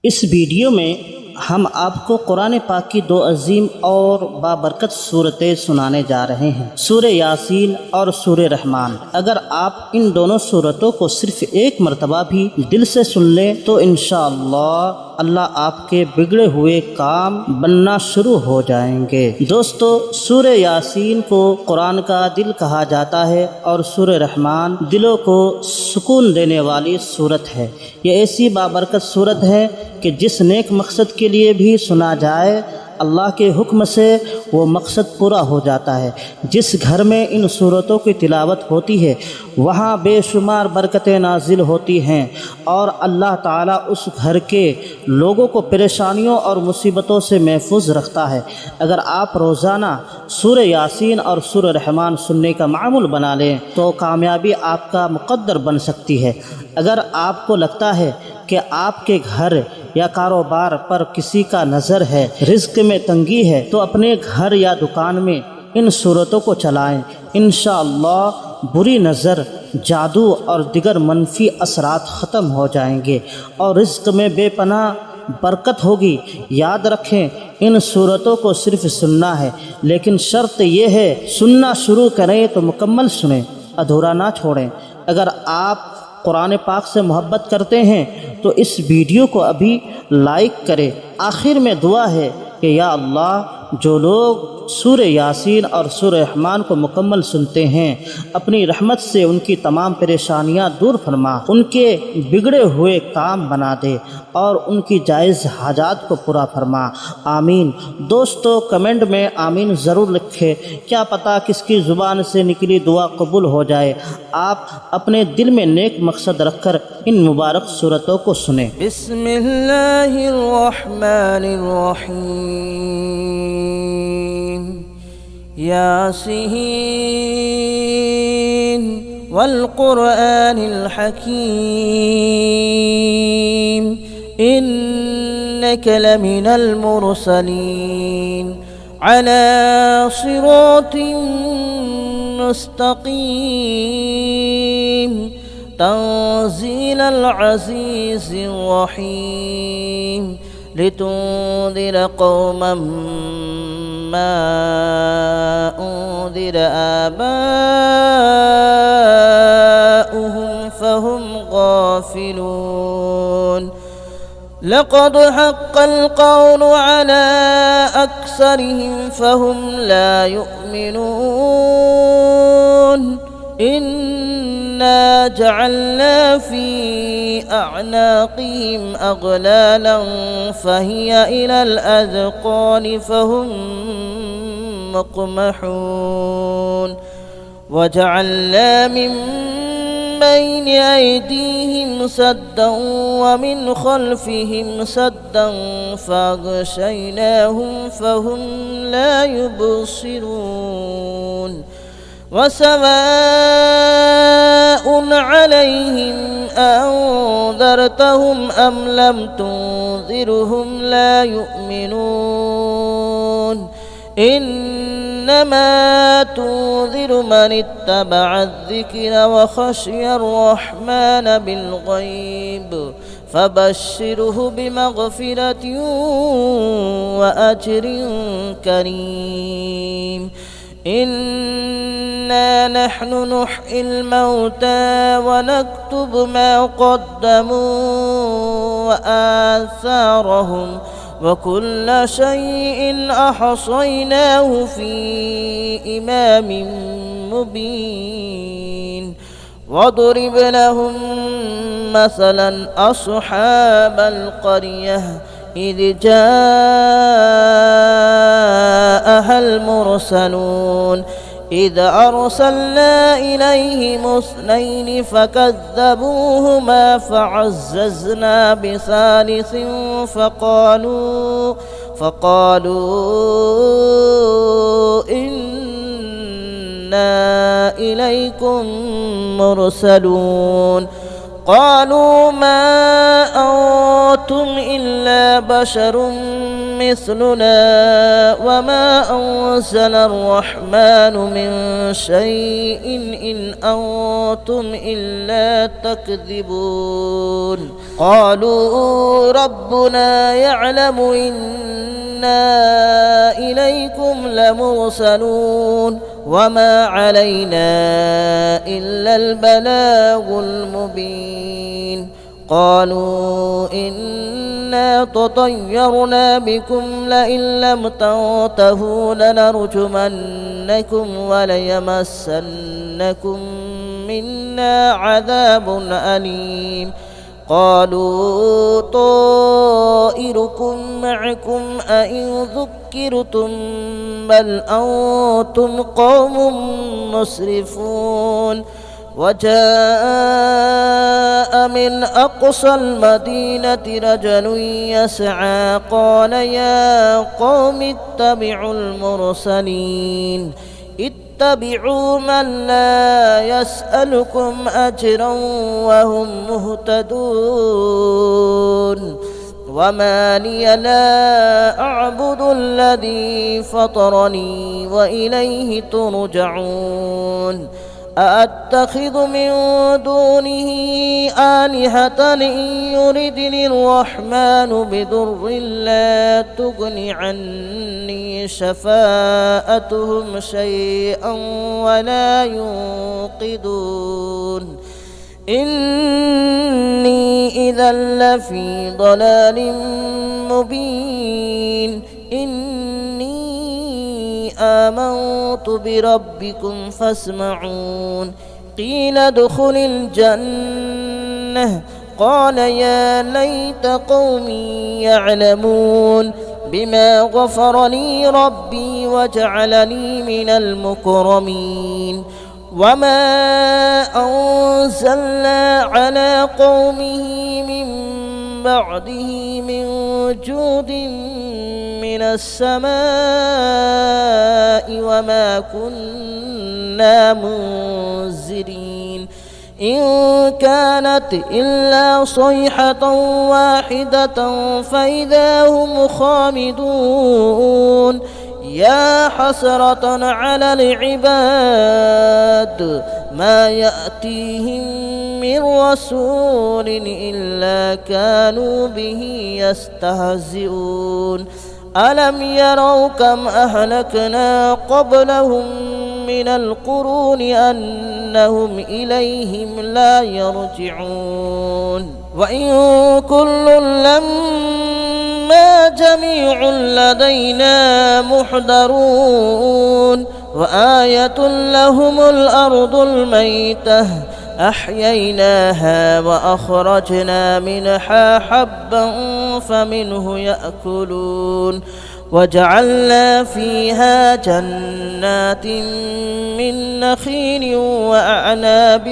इस वीडियो में हम आपको कुरान पाक की दो अजीम और बाबरकत सूरतें सुनाने जा रहे हैं, सूरह यासीन और सूरह रहमान। अगर आप इन दोनों सूरतों को सिर्फ एक मरतबा भी दिल से सुन लें तो इंशाअल्लाह अल्लाह आपके बिगड़े हुए काम बनना शुरू हो जाएंगे। दोस्तों, सूरह यासीन को कुरान का दिल कहा जाता है और सूरह रहमान दिलों को सुकून देने वाली सूरत है। ये ऐसी बाबरकत सूरत है कि जिस नेक मकसद के लिए भी सुना जाए अल्लाह के हुक्म से वो मकसद पूरा हो जाता है। जिस घर में इन सूरतों की तिलावत होती है वहाँ बेशुमार बरकतें नाजिल होती हैं और अल्लाह ताला उस घर के लोगों को परेशानियों और मुसीबतों से महफूज रखता है। अगर आप रोज़ाना सूरह यासीन और सूरह रहमान सुनने का मामूल बना लें तो कामयाबी आपका मुक़द्दर बन सकती है। अगर आपको लगता है कि आपके घर या कारोबार पर किसी का नज़र है, रिज़्क़ में तंगी है, तो अपने घर या दुकान में इन सूरतों को चलाएं। इंशाअल्लाह बुरी नज़र, जादू और दिगर मनफी असरात ख़त्म हो जाएंगे और रिज़्क़ में बेपनाह बरकत होगी। याद रखें, इन सूरतों को सिर्फ सुनना है, लेकिन शर्त यह है सुनना शुरू करें तो मुकम्मल सुनें, अधूरा ना छोड़ें। अगर आप कुरान पाक से मोहब्बत करते हैं तो इस वीडियो को अभी लाइक करें। आखिर में दुआ है कि या अल्लाह, जो लोग सूरह यासीन और सूरह रहमान को मुकम्मल सुनते हैं अपनी रहमत से उनकी तमाम परेशानियां दूर फरमा, उनके बिगड़े हुए काम बना दे और उनकी जायज़ हाजात को पूरा फरमा। आमीन। दोस्तों, कमेंट में आमीन ज़रूर लिखें, क्या पता किसकी ज़ुबान से निकली दुआ कबूल हो जाए। आप अपने दिल में नेक मकसद रखकर इन मुबारक सूरतों को सुने। बिस्मिल्लाहिर्रहमानिर्रहीम। यासीन वल क़ुरआनिल हकीम इन्नका लमिनल मुरसलीन अला सिरातिन मुस्तक़ीम तंज़ीलल अज़ीज़िर रहीम लितुंज़िर क़ौमन मा उन्ज़िर आबाउहुम फहुम गाफ़िलून। लक़द हक़्क़ल क़ौलु अला अक्सरिहिम फहुम ला युमिनून। इन्ना जअलना फ़ी अअनाक़िहिम अग़लालन फ़हिय इलल अज़क़ानि फ़हुम मुक़महून। वजअलना मिन बैन अयदीहिम सद्दन वमिन ख़ल्फ़िहिम सद्दन फ़अग़शयनाहुम फ़हुम ला युबसिरून। वसवाउन अलैहिम अअंज़रतहुम अम लम तुंज़िरहुम ला युमिनून। इन्नमा तुंज़िरु मन इत्तबअ अज़्ज़िक्र व ख़शिय अर्रहमान बिल्ग़ैब फ़बश्शिरहु बिमग़फ़िरतिन व अज्रिन करीम। इन्ना नहनु नुह्यिल मौता व नक्तुब मा क़द्दमू व आसारहुम व कुल्ल शैइन अहसयनाहु फ़ी इमामिन मुबीन। वضرب लहुम मसलन अस्हाबल क़रियह إذ جاءها المرسلون إذ أرسلنا إليهم اثنين فكذبوهما فعززنا بثالث فقالوا إنا إليكم مرسلون قالوا ما أنتم إلا بشر مثلنا وما أنزل الرحمن من شيء إن أنتم إلا تكذبون قالوا ربنا يعلم إنا إليكم لمرسلون وما علينا إلا البلاغ المبين قالوا إنا تطيرنا بكم لئن لم تنتهوا لنرجمنكم وليمسنكم منا عذاب أليم قالوا طائركم معكم أئن ذكرتم بل أنتم قوم مسرفون وجاء من أقصى المدينة رجل يسعى قال يا قوم اتبعوا المرسلين اتبعوا من لا يسألكم أجرا وهم مهتدون وما لي لا أعبد الذي فطرني وإليه ترجعون أأتخذ من دونه آلهة إن يردني الرحمن بضر لا تغن عني شفاءتهم شيئا ولا ينقذون إني إذا لفي ضلال مبين إني آمنت بربكم فاسمعون قيل ادخل الجنة قال يا ليت قومي يعلمون بما غفر لي ربي وجعلني من المكرمين وما أنزلنا على قومه من بعده من جود من السماء وما كنا منزلين إن كانت إلا صيحة واحدة فإذا هم خامدون يا حسرة على العباد ما يأتيهم من رسول إلا كانوا به يستهزئون ألم يروا كم أهلكنا قبلهم من القرون أنهم إليهم لا يرجعون وإن كل لما جميع لدينا محضرون وآية لهم الأرض الميتة أحييناها وأخرجنا منها حبا فمنه يأكلون وجعلنا فيها جنات من نخيل وأعناب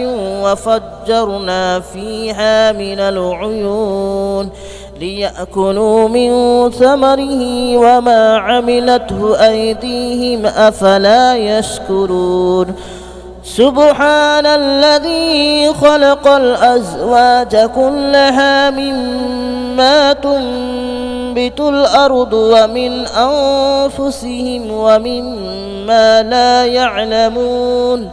وفجرنا فيها من العيون ليأكلوا من ثمره وما عملته أيديهم أفلا يشكرون سبحان الذي خلق الأزواج كلها مما تنبت الأرض ومن أنفسهم ومما لا يعلمون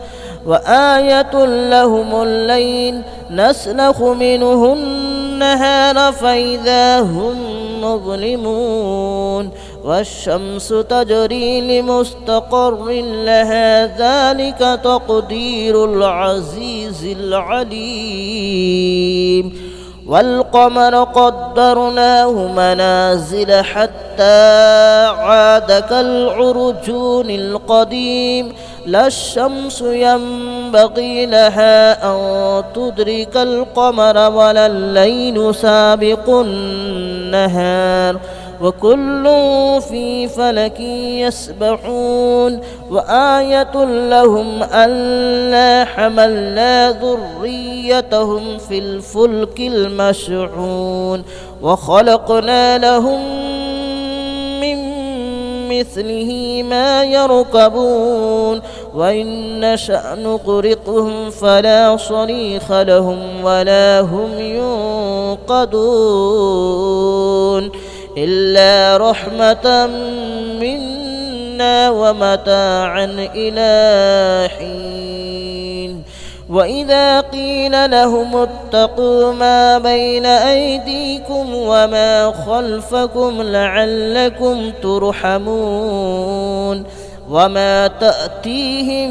وآية لهم الليل نسلخ منه النهار فإذا هم مظلمون والشمس تجري لمستقر لها ذلك تقدير العزيز العليم والقمر قدرناه منازل حتى عاد كالعرجون القديم لا الشمس ينبغي لها أن تدرك القمر ولا الليل سابق النهار وكل في فلك يسبحون وآية لهم ألا حملنا ذريتهم في الفلك المشحون وخلقنا لهم من مثله ما يركبون وإن نشأ نغرقهم فلا صريخ لهم ولا هم ينقذون إلا رحمة منا ومتاعا إلى حين وإذا قيل لهم اتقوا ما بين أيديكم وما خلفكم لعلكم ترحمون وما تأتيهم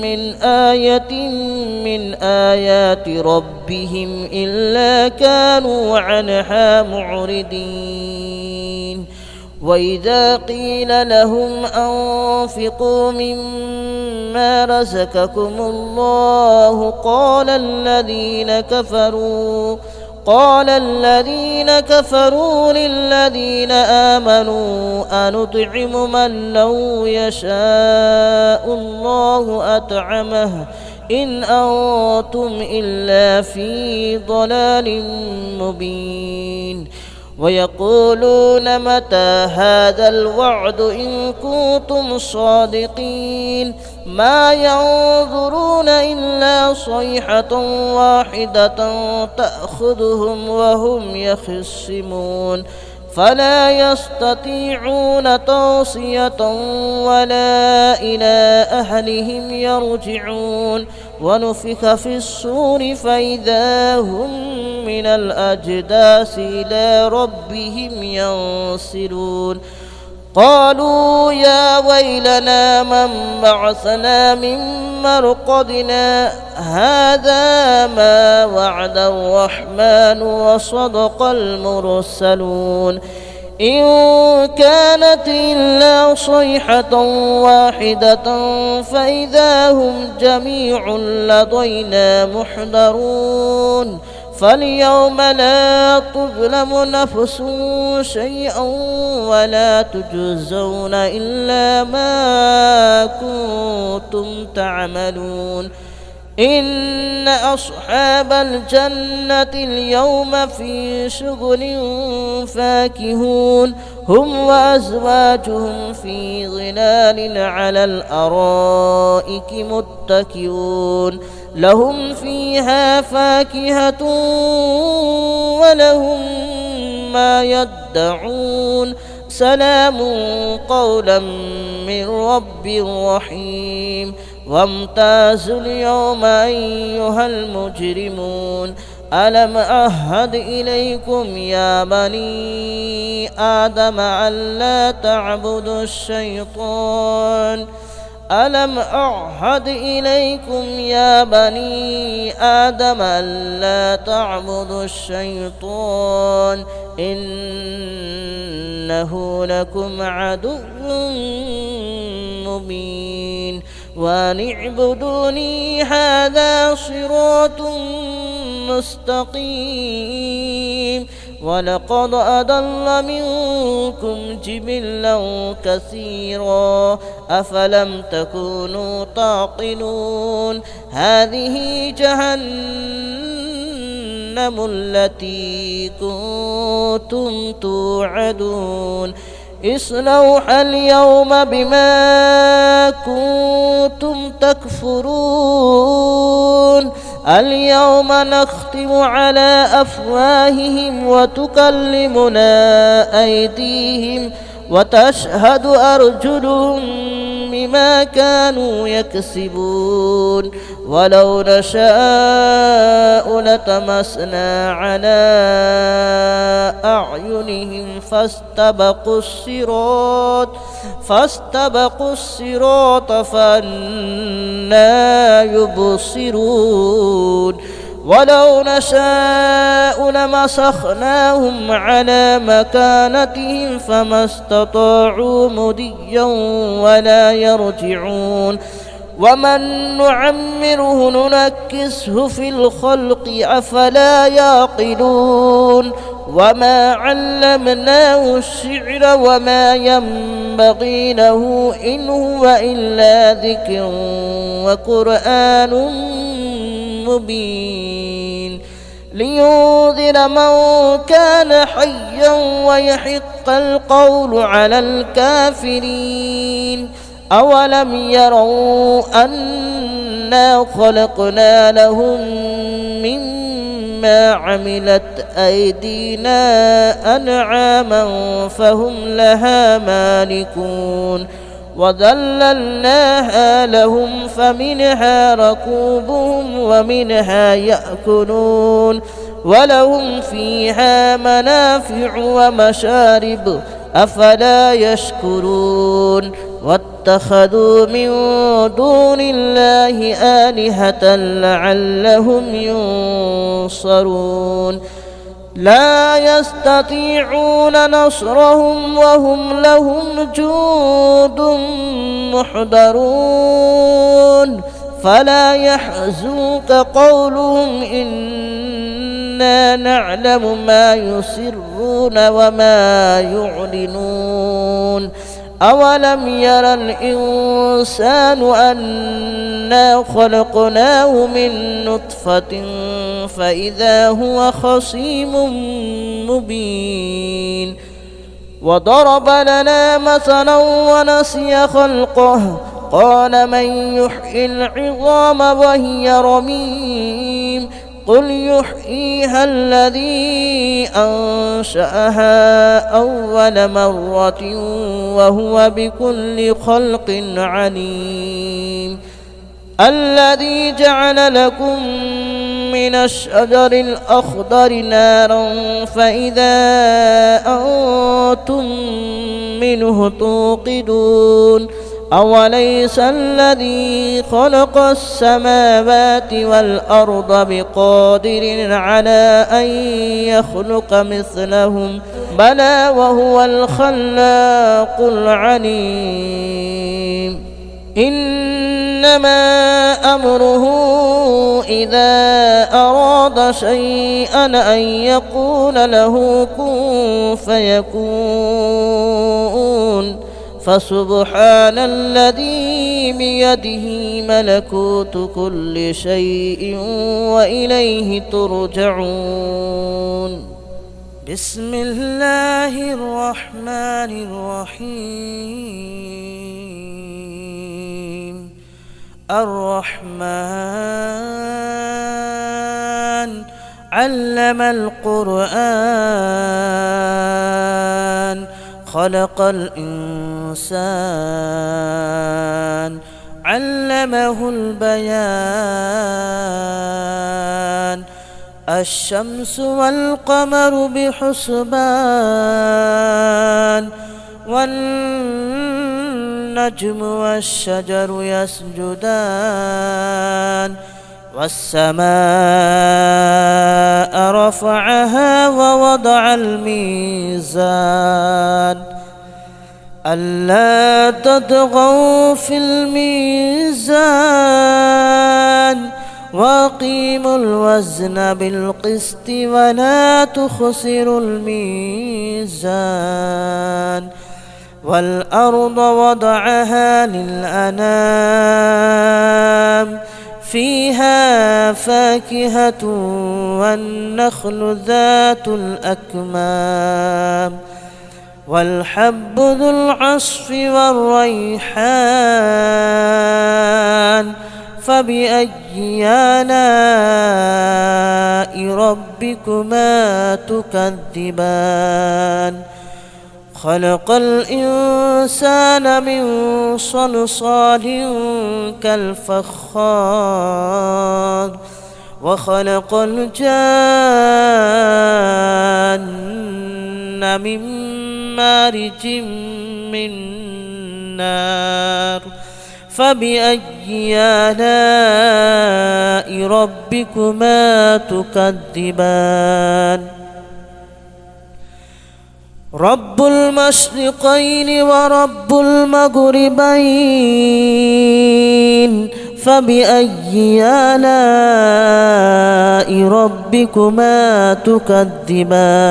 من آية من آيات ربهم إلا كانوا عنها معرضين وإذا قيل لهم أنفقوا مما رزقكم الله قال الذين كفروا للذين آمنوا أنطعم من لو يشاء الله أطعمه إن أنتم إلا في ضلال مبين ويقولون متى هذا الوعد إن كنتم صادقين ما ينظرون إلا صيحة واحدة تأخذهم وهم يخصمون فلا يستطيعون توصية ولا إلى أهلهم يرجعون ونفخ في الصور فإذا هم من الأجداث إلى ربهم ينسلون قالوا يا ويلنا من بعثنا من مرقدنا هذا ما وعد الرحمن وصدق المرسلون إن كانت إلا صيحة واحدة فإذا هم جميع لدينا محضرون فاليوم لا تظلم نفس شيئا ولا تجزون إلا ما كنتم تعملون إن أصحاب الجنة اليوم في شغل فاكهون هم وأزواجهم في ظلال على الأرائك متكئون لهم فيها فاكهة ولهم ما يدعون سلام قولا من رب رحيم وامتازوا اليوم أيها المجرمون ألم أعهد إليكم يا بني آدم ألا تعبدوا الشيطان ألم أعهد إليكم يا بني آدم ألا تعبدوا الشيطان إنه لكم عدو مبين وأن اعبدوني هذا صراط مستقيم ولقد أضل منكم جبلا كثيرا أفلم تكونوا تعقلون هذه جهنم التي كنتم توعدون اصلوها اليوم بما كنتم تكفرون اليوم نختم على أفواههم وتكلمنا أيديهم وتشهد أرجلهم بما كانوا يكسبون ولو نشاء لطمسنا على أعينهم فاستبقوا الصراط فأنى يبصرون ولو نشاء لمسخناهم على مكانتهم فما استطاعوا مضيا ولا يرجعون ومن نعمره ننكسه في الخلق أفلا يعقلون وما علمناه الشعر وما ينبغي له إن هو إلا ذكر وقرآن مبين لينذر من كان حيا ويحق القول على الكافرين أولم يروا أنا خلقنا لهم مما عملت أيدينا أنعاما فهم لها مالكون وذللناها لهم فمنها ركوبهم ومنها يأكلون ولهم فيها منافع ومشارب أفلا يشكرون واتخذوا من دون الله آلهة لعلهم ينصرون لا يستطيعون نصرهم وهم لهم جند محضرون فلا يحزنك قولهم إنا نعلم ما يسرون وما يعلنون أولم ير الإنسان أنا خلقناه من نطفة فإذا هو خصيم مبين وضرب لنا مثلا ونسي خلقه قال من يحيي العظام وهي رميم قل يحييها الذي أنشأها أول مرة وهو بكل خلق عليم الذي جعل لكم من الشجر الأخضر نارا فإذا أنتم منه توقدون أوليس الذي خلق السماوات والأرض بقادر على أن يخلق مثلهم بلى وهو الخلاق العليم إنما أمره إذا أراد شيئا أن يقول له كن فيكون فسبحان الذي بيده ملكوت كل شيء وإليه ترجعون بسم الله الرحمن الرحيم الرحمن علم القرآن خلق الإنسان علمه البيان الشمس والقمر بحسبان والنجم والشجر يسجدان والسماء رفعها ووضع الميزان ألا تطغوا في الميزان وأقيموا الوزن بالقسط ولا تخسروا الميزان والأرض وضعها للأنام فيها فاكهة والنخل ذات الأكمام والحب ذو العصف والريحان فبأي آلاء ربكما تكذبان خلق الإنسان من صلصال كالفخار وخلق الجان من مارج من نار فبأي آلاء ربكما تكذبان رب المشرقين ورب المغربين فبأي آلاء ربكما تكذبان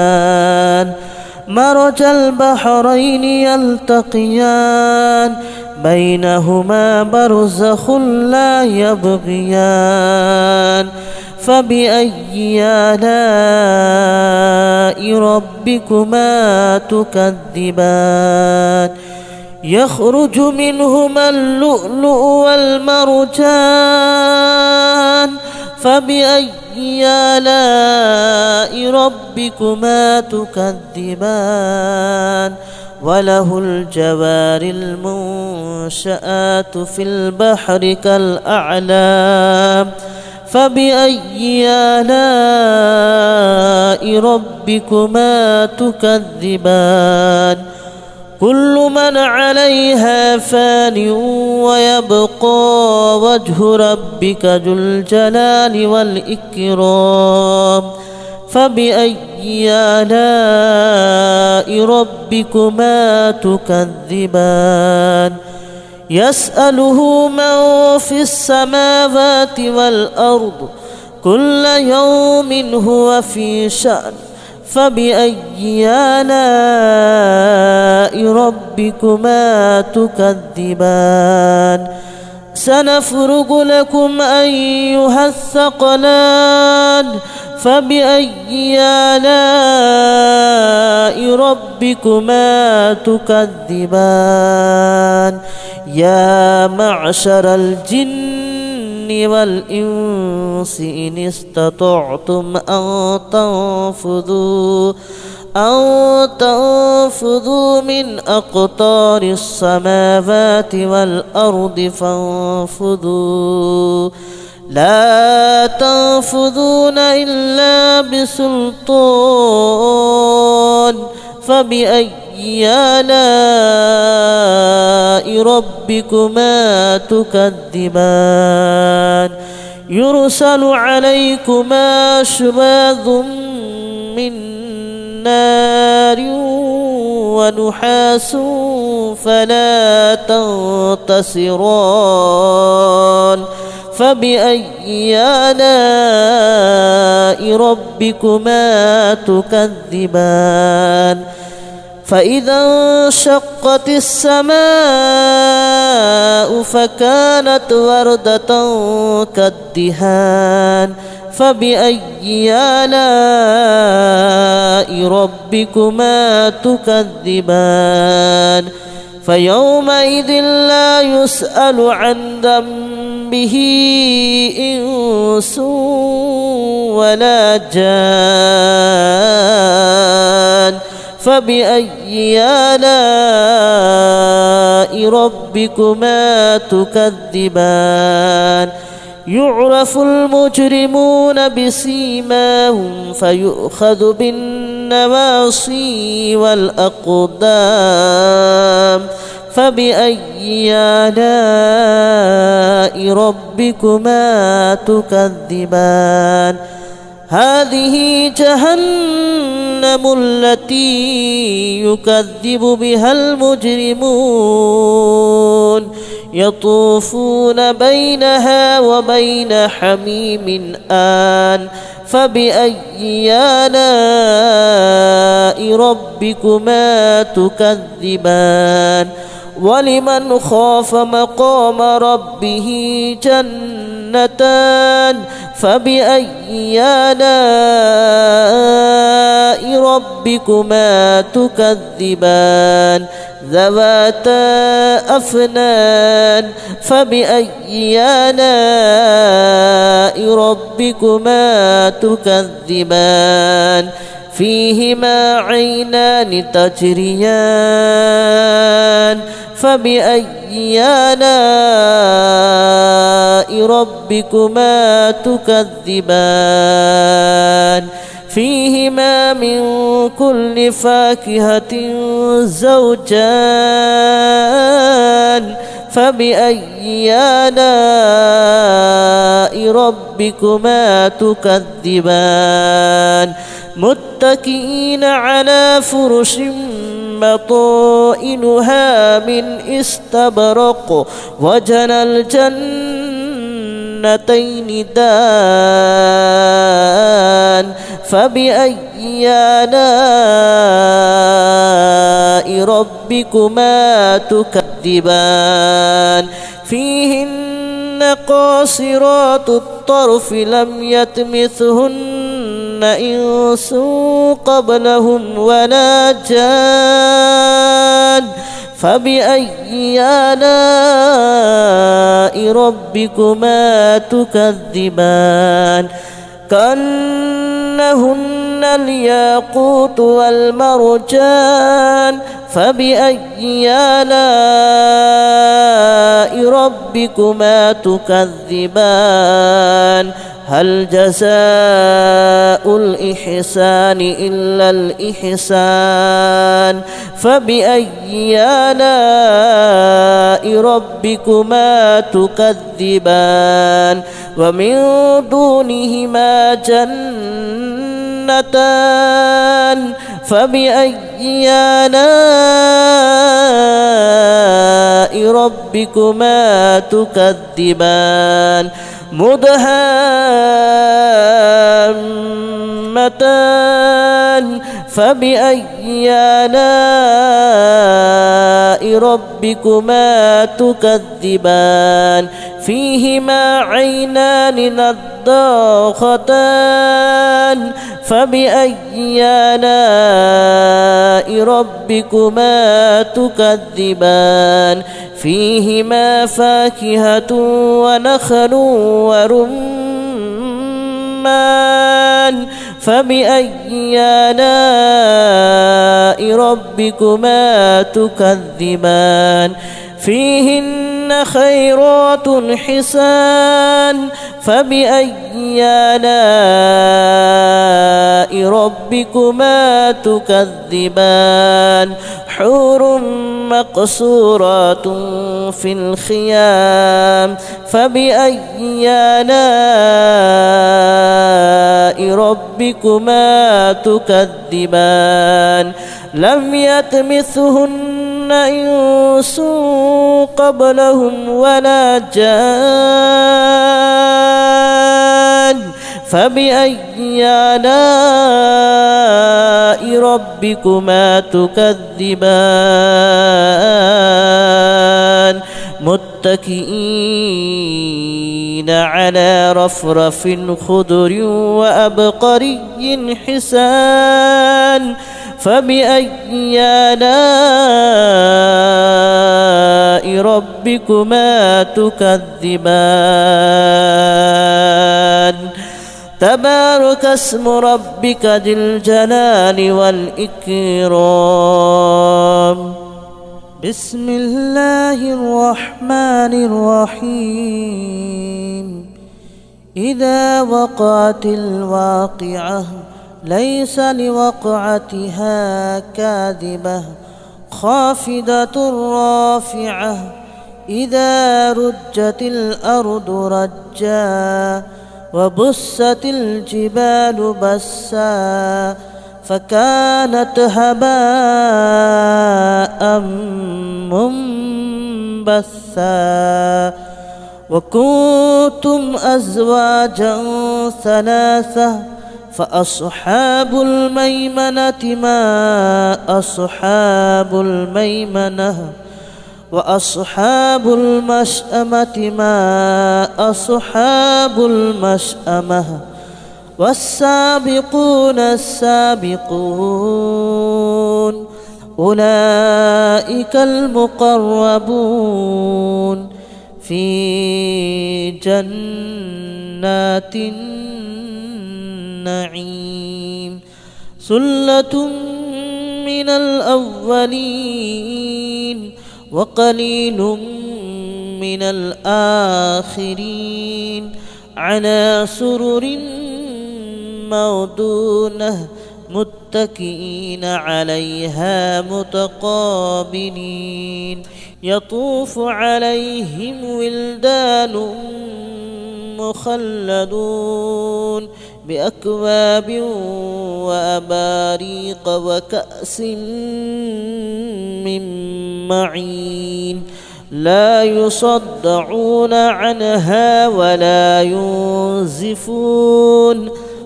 مرج البحرين يلتقيان بينهما برزخ لا يبغيان فبأي آلاء ربكما تكذبان يخرج منهما اللؤلؤ والمرجان فبأي آلاء ربكما تكذبان وله الجوار المنشآت في البحر كالأعلام فبأي آلاء ربكما تكذبان كل من عليها فان ويبقى وجه ربك ذو الجلال والإكرام فبأي آلاء ربكما تكذبان يسأله من في السماوات والأرض كل يوم هو في شأن فبأي آلاء ربكما تكذبان سنفرغ لكم أيها الثقلان فبأي آلاء ربكما تكذبان يا معشر الجن والإنس إن استطعتم أن تنفذوا من أقطار السماوات والأرض فانفذوا لا تنفذون إلا بسلطان فبأي آلاء ربكما تكذبان يرسل عليكما شواظ من نار ونحاس فلا تنتصران فبأي آلاء ربكما تكذبان فإذا انشقت السماء فكانت وردة كالدهان فبأي آلاء ربكما تكذبان فيومئذ لا يسأل عن ذنبه إنس ولا جان فبأي آلاء ربكما تكذبان يعرف المجرمون بسيماهم فيؤخذ بالنواصي والأقدام فبأي آلاء ربكما تكذبان هذه جهنم التي يكذب بها المجرمون يطوفون بينها وبين حميم آن فبأي آلاء ربكما تكذبان ولمن خاف مقام ربه جنتان فبأي آلاء ربكما تكذبان ذواتا أفنان فبأي آلاء ربكما تكذبان فيهما عينان تجريان فبأي آلاء ربكما تكذبان فيهما من كل فاكهة زوجان فبأي آلاء ربكما تكذبان متكئين على فرش بطائنها من استبرق وجنى الجنتين دان فبأي آلاء ربكما تكذبان فيهن قاصرات الطرف لم يطمثهن إنس قبلهم ولا جان فبأي آلاء ربكما تكذبان كأنهن الياقوت والمرجان فبأي آلاء ربكما تكذبان هل جزاء الإحسان إلا الإحسان فبأي آلاء ربكما تكذبان ومن دونهما جنتان فبأي آلاء ربكما تكذبان مدهامتان فبأي آلاء ربكما تكذبان فيهما عينان نضاختان فبأي آلاء ربكما تكذبان فيهما فاكهة ونخل ورمان فبأي آلاء ربكما تكذبان فيهن خيرات حسان فبأي آلاء ربكما تكذبان حور مقصورات في الخيام فبأي آلاء ربكما تكذبان لم يطمثهن إنس قبلهم ولا جان فبأي آلاء ربكما تكذبان متكئين على رفرف خضر وأبقري حسان فبأي آلاء ربكما تكذبان تبارك اسم ربك ذي الجلال والإكرام بسم الله الرحمن الرحيم إذا وقعت الواقعة ليس لوقعتها كاذبة خافضة رافعة إذا رجت الأرض رجا وبست الجبال بسا فكانت هباء منبثا وكنتم أزواجا ثلاثة فأصحاب الميمنة ما أصحاب الميمنة وأصحاب المشأمة ما أصحاب المشأمة والسابقون السابقون أولئك المقربون في جنات النعيم ثلة من الأولين وقليل من الآخرين على سرر موضونة متكئين عليها متقابلين يطوف عليهم ولدان مخلدون بأكواب وأباريق وكأس من معين لا يصدعون عنها ولا ينزفون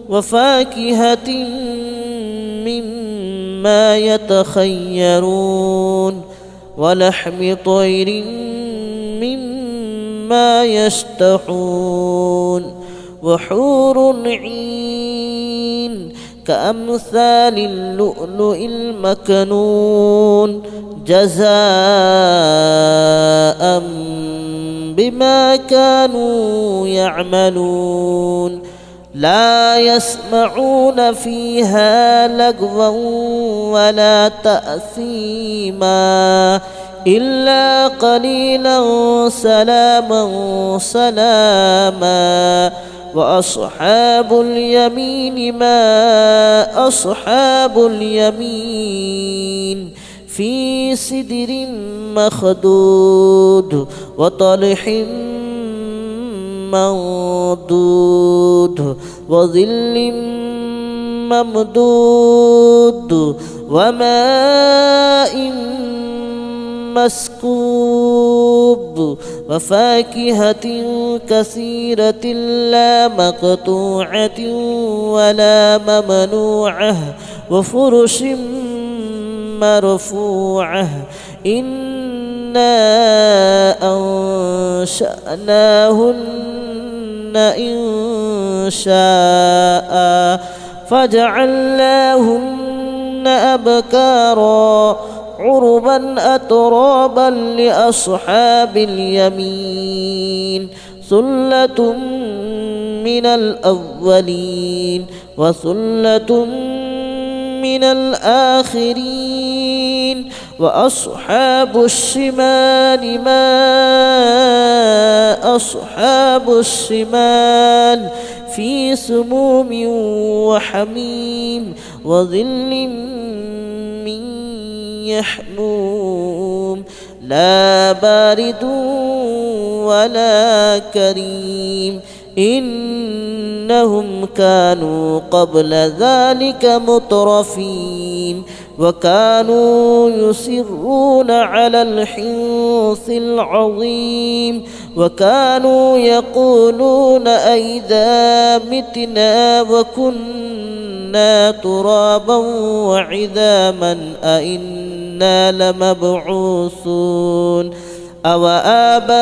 وفاكهة مما يتخيرون ولحم طير مما يشتهون وحور عين كأمثال اللؤلؤ المكنون جزاء بما كانوا يعملون لا يسمعون فيها لغوا ولا تأثيما إلا قليلا سلاما سلاما وأصحاب اليمين ما أصحاب اليمين في سدر مخدود وطلح منضود وظل ممدود وماء مسكوب وفاكهة كثيرة لا مقطوعة ولا ممنوعة وفرش مرفوعة إنا أنشأناهن إن شاء فجعلناهن أبكارا عربا أترابا لأصحاب اليمين ثلة من الأولين وثلة من الآخرين وأصحاب الشمال ما أصحاب الشمال في سموم وحميم وظل من يحموم لا بارد ولا كريم إنهم كانوا قبل ذلك مترفين وكانوا يصرون على الحنث العظيم وكانوا يقولون أئذا متنا وكنا ترابا وعظاما أئنا لمبعوثون أو آباؤنا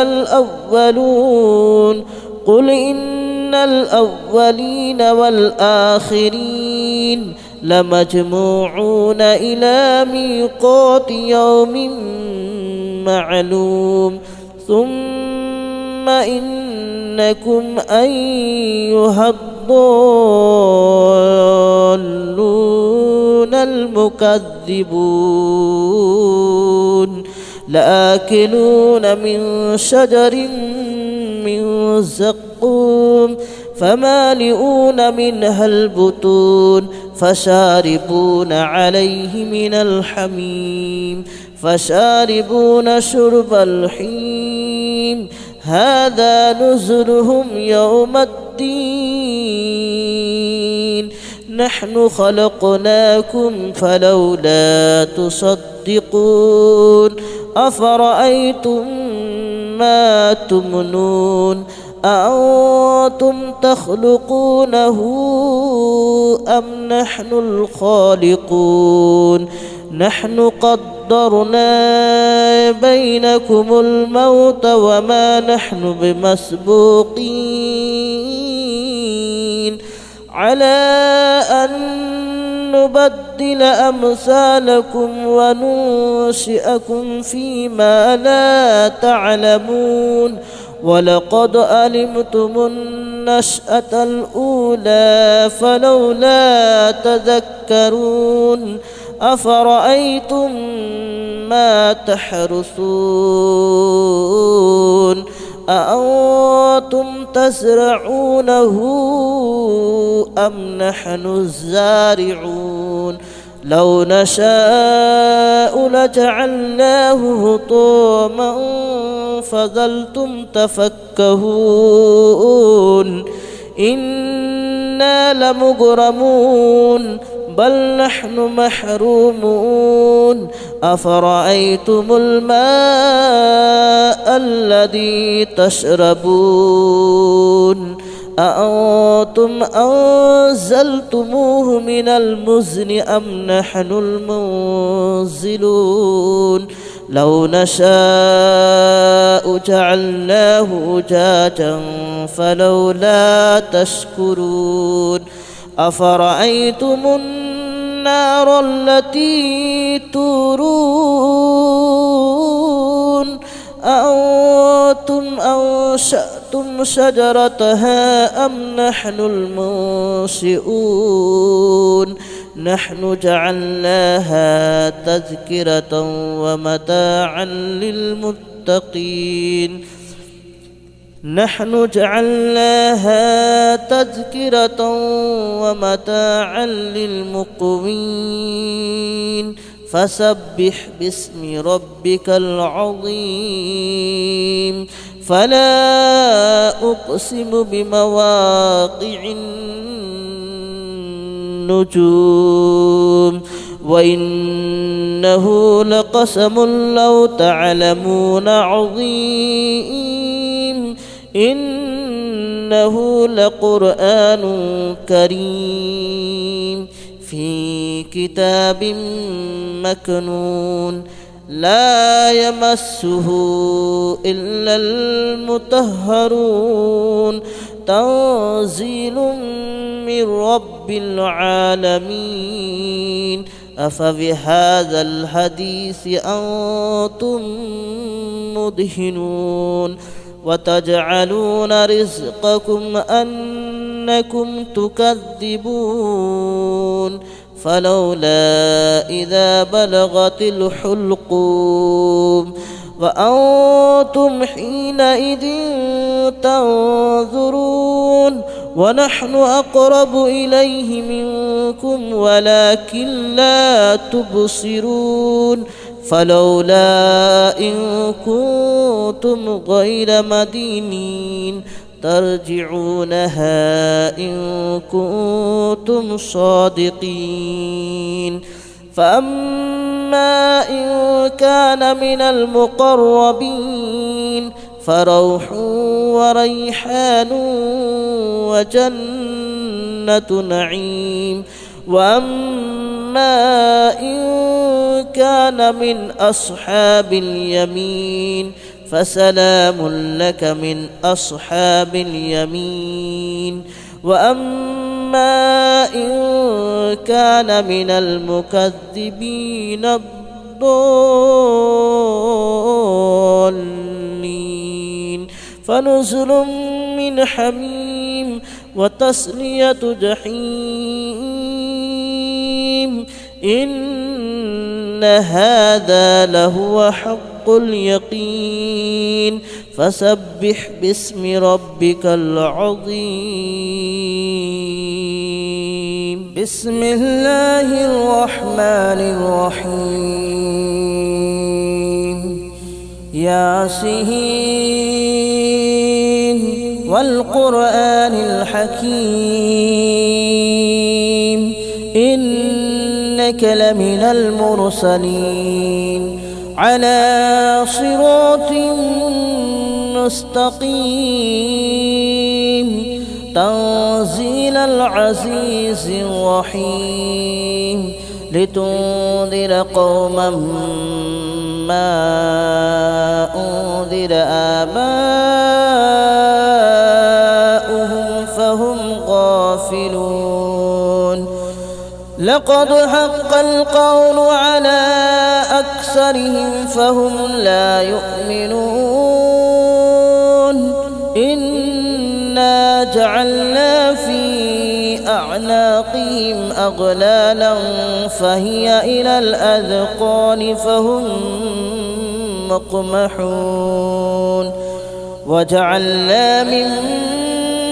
الأولون قل إن الأولين والآخرين لمجموعون إلى ميقات يوم معلوم ثم إنكم أيها الضالون المكذبون لآكلون من شجر من زقوم فمالئون منها البطون فشاربون عليه من الحميم فشاربون شرب الحميم هذا نزلهم يوم الدين نحن خلقناكم فلولا تصدقون أفرأيتم ما تمنون أأنتم تخلقونه أم نحن الخالقون نحن قدرنا بينكم الموت وما نحن بمسبوقين على أن نبدل أمثالكم وننشئكم فيما لا تعلمون ولقد علمتم النشأة الأولى فلولا تذكرون أفرأيتم ما تحرثون أأنتم تزرعونه أم نحن الزارعون لو نشاء لجعلناه هطاما فظلتم تفكهون إنا لمغرمون بل نحن محرومون أفرأيتم الماء الذي تشربون أأنتم أنزلتموه من المزن أم نحن المنزلون لو نشاء جعلناه أجاجا فلولا تشكرون أفرأيتم النار التي تورون أأنتم أنشأتم شجرتها أم نحن المنشئون نحن جعلناها تذكرة ومتاعا للمتقين نحن جعلناها تذكرة ومتاعا للمقوين فسبح باسم ربك العظيم فلا أقسم بمواقع النجوم وإنه لقسم لو تعلمون عظيم إنه لقرآن كريم في كتاب مكنون لا يمسه إلا المطهرون تنزيل من رب العالمين أفبهذا الحديث أنتم مدهنون وتجعلون رزقكم أنكم تكذبون فلولا إذا بلغت الحلقوم وأنتم حينئذ تنظرون ونحن أقرب إليه منكم ولكن لا تبصرون فلولا إن كنتم غير مدينين ترجعونها إن كنتم صادقين فأما إن كان من المقربين فروح وريحان وجنة نعيم وأما إن كان من أصحاب اليمين فسلام لك من أصحاب اليمين وأما إن كان من المكذبين الضالين فنزل من حميم وتصلية جحيم إن هذا لهو حق اليقين فسبح باسم ربك العظيم بسم الله الرحمن الرحيم ياسين والقرآن الحكيم إنك لمن المرسلين على صراط مستقيم تنزيل العزيز الرحيم لتنذر قوما ما أنذر آباؤهم فهم غافلون لقد حق القول على أكثرهم فهم لا يؤمنون إنا جعلنا في أعناقهم أغلالا فهي إلى الأذقان فهم مقمحون وجعلنا من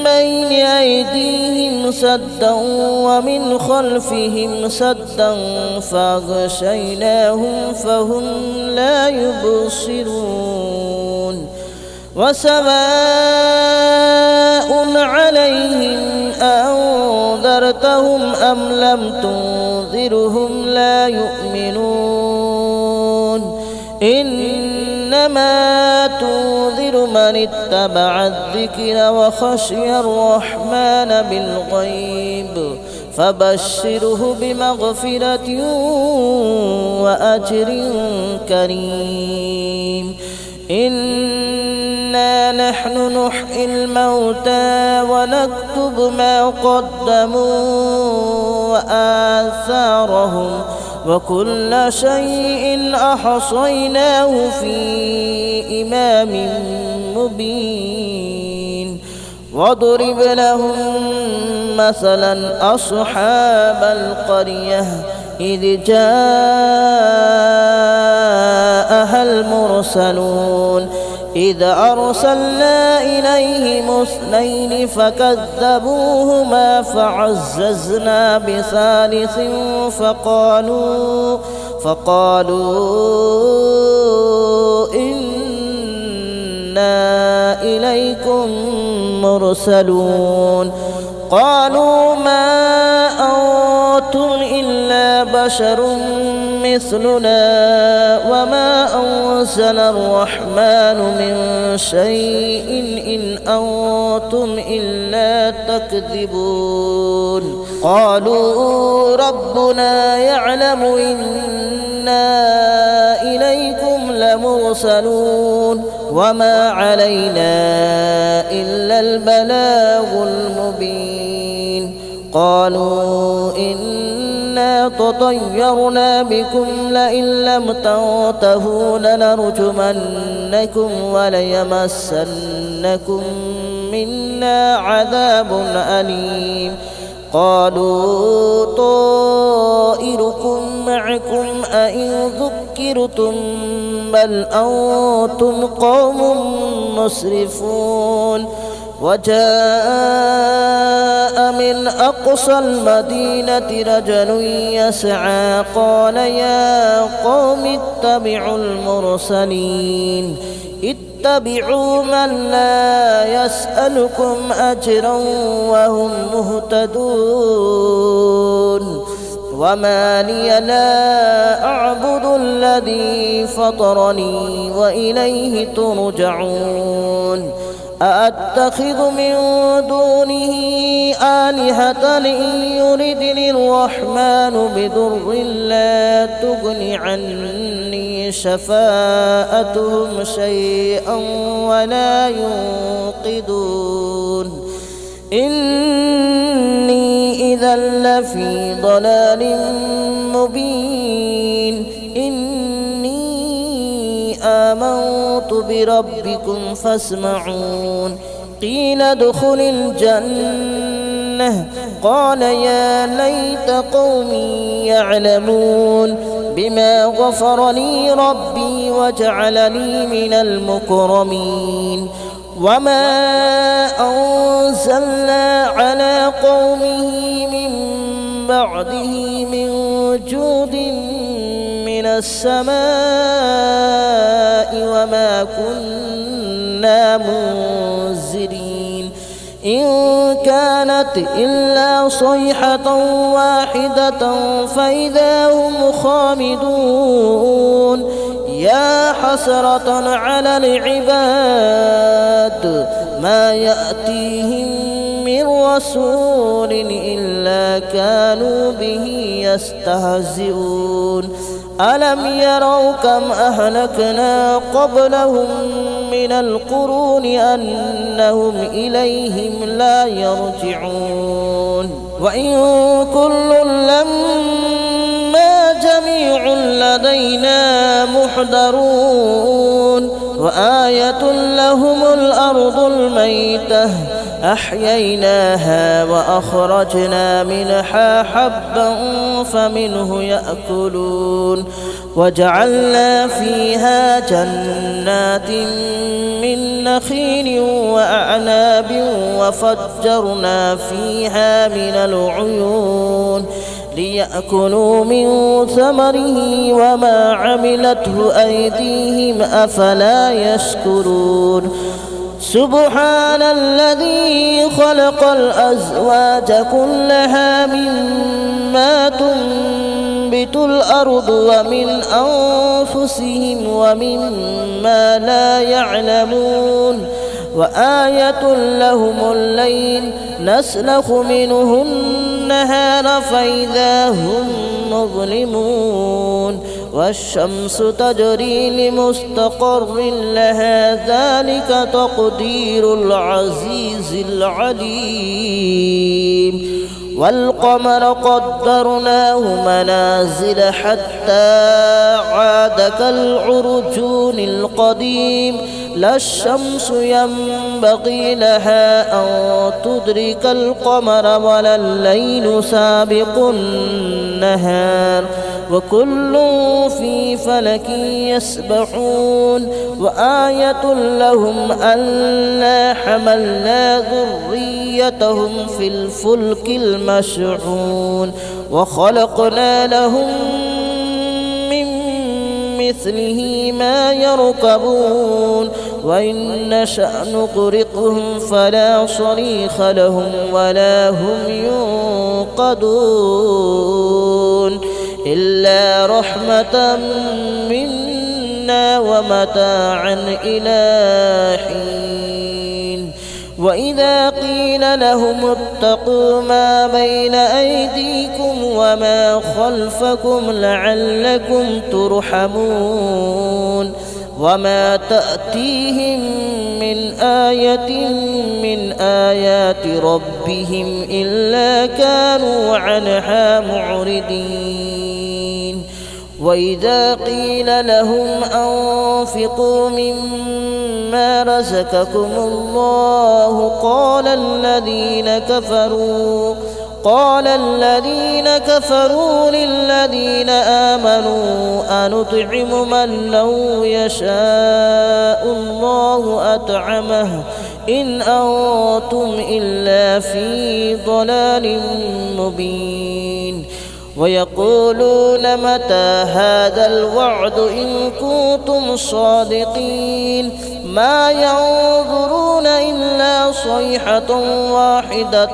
بين أيديهم سدا ومن خلفهم سدا فأغشيناهم فهم لا يبصرون وسواء عليهم أنذرتهم أم لم تنذرهم لا يؤمنون إنما تنذر من اتبع الذكر وخشي الرحمن بالغيب فبشره بمغفرة وأجر كريم إنا نحن نحيي الموتى ونكتب ما قدموا وآثارهم وكل شيء أحصيناه في إمام مبين واضرب لهم مثلا أصحاب القرية إذ جاءها المرسلون إذ أرسلنا إليهم 2 فكذبوهما فعززنا بثالث فقالوا إنا إليكم مرسلون قالوا ما أنتم إلا بشر مثلنا وما أنزل الرحمن من شيء إن أنتم إلا تكذبون قالوا ربنا يعلم إنا إليكم لمرسلون وما علينا إلا البلاغ المبين قالوا إنا تطيرنا بكم لئن لم تنتهوا لنرجمنكم وليمسنكم منا عذاب أليم قالوا طائركم معكم أئن ذكرتم بل أنتم قوم مسرفون وجاء من أقصى المدينة رجل يسعى قال يا قوم اتبعوا المرسلين اتبعوا من لا يسألكم أجرا وهم مهتدون وما لي لا أعبد الذي فطرني وإليه ترجعون أأتخذ من دونه آلهة إن يردني الرحمن بضر لا تغن عني شفاءتهم شيئا ولا ينقذون إني إذا لفي ضلال مبين آمنت بربكم فاسمعون قيل ادخل الجنة قال يا ليت قومي يعلمون بما غفر لي ربي وجعلني من المكرمين وما أنزلنا على قومه من بعده من جود من السماء وما كنا منزلين إن كانت إلا صيحة واحدة فإذا هم خامدون يا حسرة على العباد ما يأتيهم من رسول إلا كانوا به يستهزئون ألم يروا كم أهلكنا قبلهم من القرون أنهم إليهم لا يرجعون وإن كل لما جميع لدينا محضرون وآية لهم الأرض الميتة أحييناها وأخرجنا منها حبا فمنه يأكلون وجعلنا فيها جنات من نخيل وأعناب وفجرنا فيها من العيون ليأكلوا من ثمره وما عملته أيديهم أفلا يشكرون سبحان الذي خلق الأزواج كلها مما تنبت الأرض ومن أنفسهم ومما لا يعلمون وآية لهم الليل نسلخ منه النهار فإذا هم مظلمون والشمس تجري لمستقر لها ذلك تقدير العزيز العليم والقمر قدرناه منازل حتى عاد كالعرجون القديم لا الشمس ينبغي لها أن تدرك القمر ولا الليل سابق النهار وكل في فلك يسبحون وآية لهم ألا حملنا ذريتهم في الفلك المشحون وخلقنا لهم من مثله ما يركبون وإن نشأ نغرقهم فلا صريخ لهم ولا هم ينقذون إلا رحمة منا ومتاعا إلى حين وإذا قيل لهم اتقوا ما بين أيديكم وما خلفكم لعلكم ترحمون وما تأتيهم من آية من آيات ربهم إلا كانوا عنها معرضين وإذا قيل لهم أنفقوا مما رزقكم الله قال الذين كفروا للذين آمنوا أنطعم من لو يشاء الله أطعمه إن أنتم إلا في ضلال مبين ويقولون متى هذا الوعد إن كنتم صادقين ما ينظرون إلا صيحة واحدة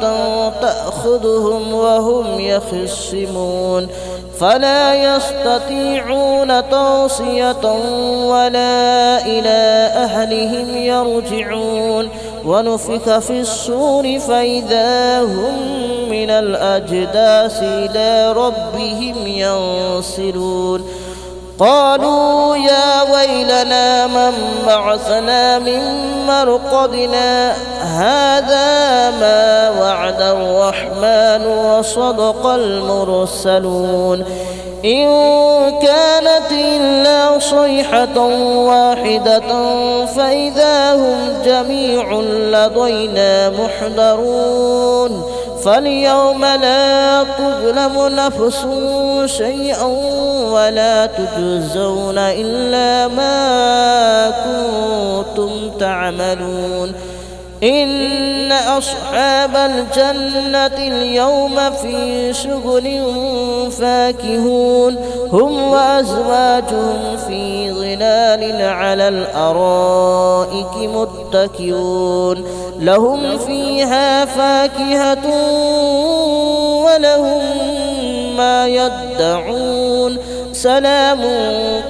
تأخذهم وهم يخصمون فلا يستطيعون توصية ولا إلى أهلهم يرجعون ونفخ في الصور فإذا هم من الأجداث إلى ربهم ينسلون قالوا يا ويلنا من بعثنا من مرقدنا هذا ما وعد الرحمن وصدق المرسلون إن كانت إلا صيحة واحدة فإذا هم جميع لدينا محضرون فاليوم لا تظلم نفس شيئا ولا تجزون إلا ما كنتم تعملون إن أصحاب الجنة اليوم في شغل فاكهون هم وأزواجهم في ظلال على الأرائك متكئون لهم فيها فاكهة ولهم ما يدعون سلام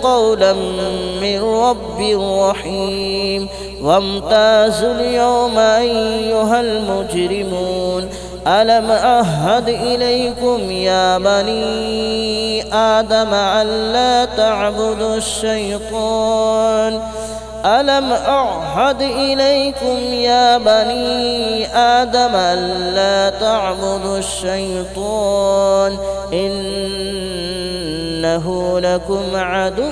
قولا من رب رحيم وامتازوا اليوم أيها المجرمون ألم أعهد إليكم يا بني آدم ألا تعبدوا الشيطان ألم أعهد إليكم يا بني آدم ألا تعبدوا الشيطان إنه لكم عدو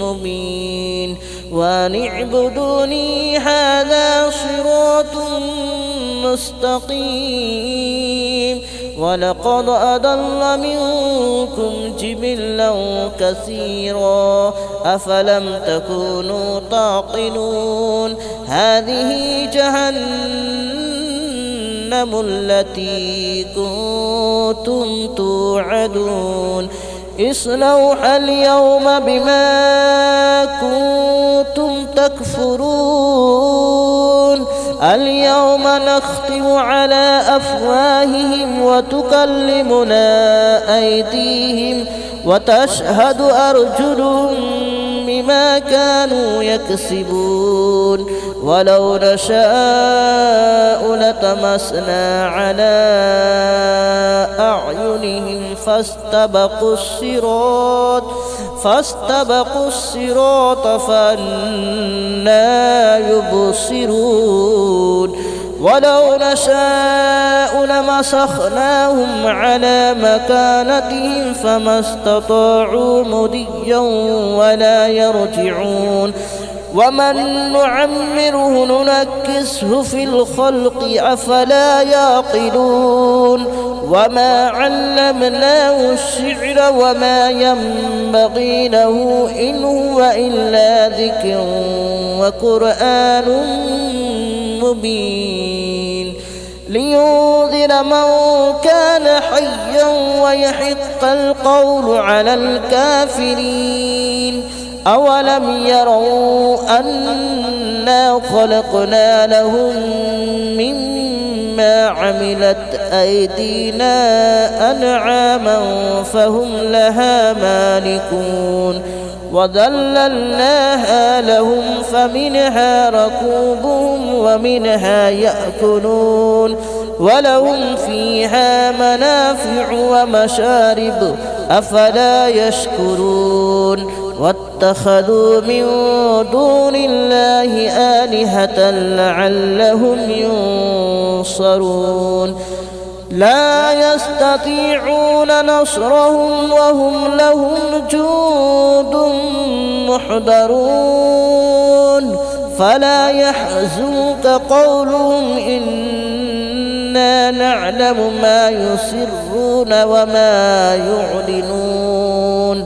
مبين وأن اعبدوني هذا صراط مستقيم ولقد أضل منكم جبلا كثيرا أفلم تكونوا تعقلون هذه جهنم التي كنتم توعدون اصلوها اليوم بما كنتم تكفرون اليوم نختم على أفواههم وتكلمنا أيديهم وتشهد أرجلهم بما كانوا يكسبون ولو نشاء لطمسنا على أعينهم فاستبقوا الصراط فأنى يبصرون ولو نشاء لمسخناهم على مكانتهم فما استطاعوا مضيا ولا يرجعون ومن نعمره ننكسه في الخلق أفلا يعقلون وما علمناه الشعر وما ينبغي له إن هو إلا ذكر وقرآن مبين لينذر من كان حيا ويحق القول على الكافرين أولم يروا أنا خلقنا لهم مما عملت أيدينا أنعاما فهم لها مالكون وذللناها لهم فمنها ركوبهم ومنها يأكلون ولهم فيها منافع ومشارب أفلا يشكرون واتخذوا من دون الله آلهة لعلهم ينصرون لا يستطيعون نصرهم وهم لهم جند محضرون فلا يحزنك قولهم إنا نعلم ما يسرون وما يعلنون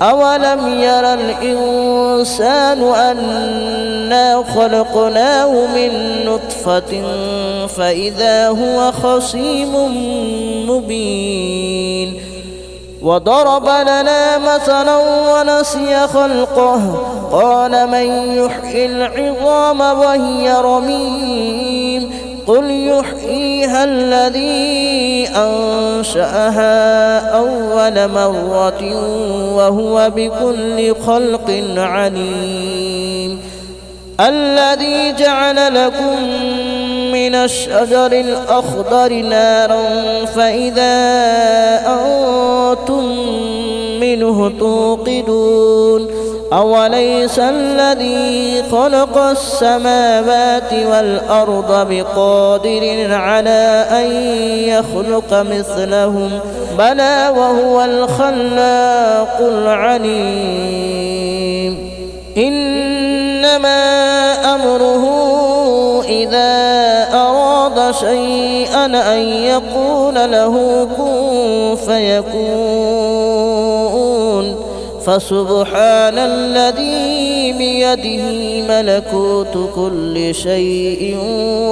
أولم ير الإنسان أنا خلقناه من نطفة فإذا هو خصيم مبين وضرب لنا مثلا ونسي خلقه قال من يحيي العظام وهي رميم قل يحييها الذي أنشأها أول مرة وهو بكل خلق عليم الذي جعل لكم من الشجر الأخضر نارا فإذا أنتم منه توقدون أوليس الذي خلق السماوات والأرض بقادر على أن يخلق مثلهم بلى وهو الخلاق العليم إنما أمره إذا أراد شيئا أن يقول له كن فيكون فسبحان الذي بيده ملكوت كل شيء